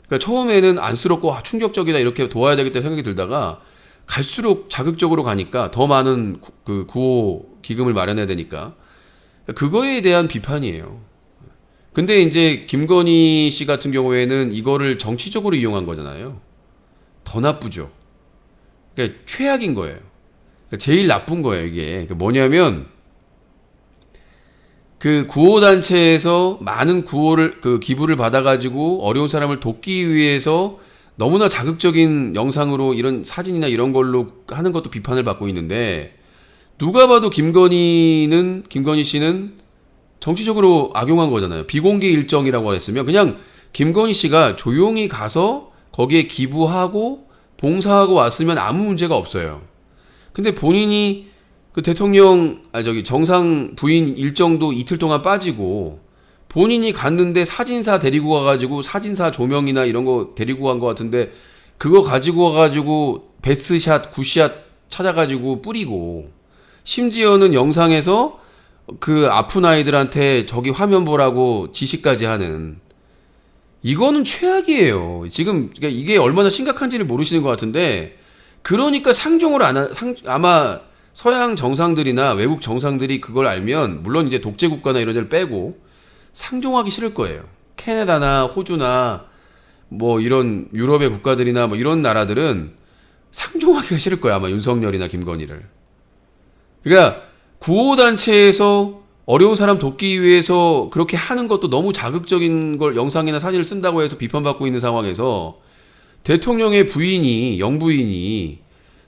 그러니까 처음에는 안쓰럽고 충격적이다 이렇게 도와야 되겠다 생각이 들다가 갈수록 자극적으로 가니까 더 많은 그 구호 기금을 마련해야 되니까 그거에 대한 비판이에요. 근데 이제 김건희 씨 같은 경우에는 이거를 정치적으로 이용한 거잖아요. 더 나쁘죠. 그러니까 최악인 거예요. 그러니까 제일 나쁜 거예요, 이게. 그러니까 뭐냐면 그 구호단체에서 많은 기부를 받아가지고 어려운 사람을 돕기 위해서 너무나 자극적인 영상으로 이런 사진이나 이런 걸로 하는 것도 비판을 받고 있는데, 누가 봐도 김건희 씨는 정치적으로 악용한 거잖아요. 비공개 일정이라고 했으면 그냥 김건희 씨가 조용히 가서 거기에 기부하고 봉사하고 왔으면 아무 문제가 없어요. 근데 본인이 그 정상 부인 일정도 이틀 동안 빠지고 본인이 갔는데 사진사 데리고 가가지고 사진사 조명이나 이런 거 데리고 간 것 같은데 그거 가지고 와가지고 베스트샷, 굿샷 찾아가지고 뿌리고, 심지어는 영상에서 그 아픈 아이들한테 저기 화면 보라고 지시까지 하는, 이거는 최악이에요. 지금 그러니까 이게 얼마나 심각한지를 모르시는 것 같은데, 그러니까 상종을 아마 서양 정상들이나 외국 정상들이 그걸 알면, 물론 이제 독재 국가나 이런 데를 빼고 상종하기 싫을 거예요. 캐나다나 호주나 뭐 이런 유럽의 국가들이나 뭐 이런 나라들은 상종하기가 싫을 거야, 아마 윤석열이나 김건희를. 그러니까 구호단체에서 어려운 사람 돕기 위해서 그렇게 하는 것도 너무 자극적인 걸 영상이나 사진을 쓴다고 해서 비판받고 있는 상황에서 대통령의 부인이, 영부인이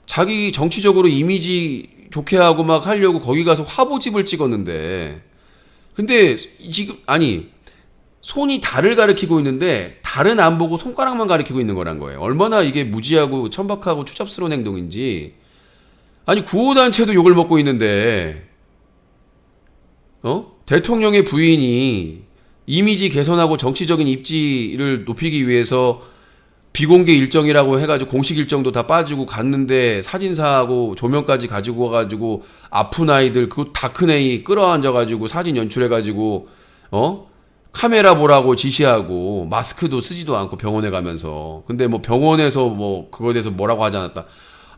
자기 정치적으로 이미지 좋게 하고 막 하려고 거기 가서 화보집을 찍었는데, 근데 지금, 아니, 손이 달을 가리키고 있는데 달은 안 보고 손가락만 가리키고 있는 거란 거예요. 얼마나 이게 무지하고 천박하고 추잡스러운 행동인지. 아니, 구호단체도 욕을 먹고 있는데, 대통령의 부인이 이미지 개선하고 정치적인 입지를 높이기 위해서 비공개 일정이라고 해가지고 공식 일정도 다 빠지고 갔는데 사진사하고 조명까지 가지고 와가지고 아픈 아이들 그 다 큰 애 끌어안아가지고 사진 연출해가지고 카메라 보라고 지시하고 마스크도 쓰지도 않고 병원에 가면서. 근데 뭐 병원에서 뭐 그거에 대해서 뭐라고 하지 않았다.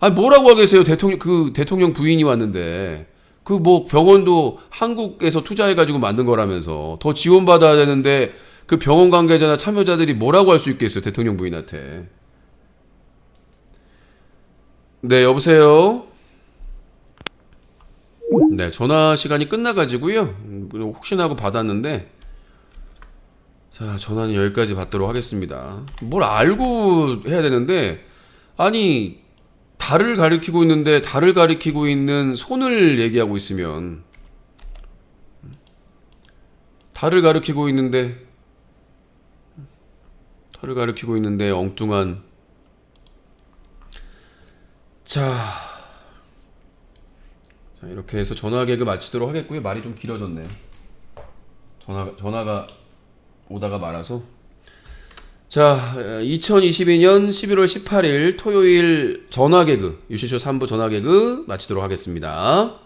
아니 뭐라고 하겠어요. 대통령 부인이 왔는데 그 뭐 병원도 한국에서 투자해가지고 만든 거라면서 더 지원받아야 되는데 그 병원 관계자나 참여자들이 뭐라고 할 수 있겠어요, 대통령 부인한테. 네, 여보세요? 네, 전화 시간이 끝나가지고요. 혹시나 하고 받았는데, 자, 전화는 여기까지 받도록 하겠습니다. 뭘 알고 해야 되는데, 아니, 달을 가리키고 있는데, 달을 가리키고 있는 손을 얘기하고 있으면, 달을 가리키고 있는데 엉뚱한. 자, 이렇게 해서 전화 개그 마치도록 하겠고요. 말이 좀 길어졌네요. 전화가 오다가 말아서. 자, 2022년 11월 18일 토요일 전화 개그, 유시쇼 3부 전화 개그 마치도록 하겠습니다.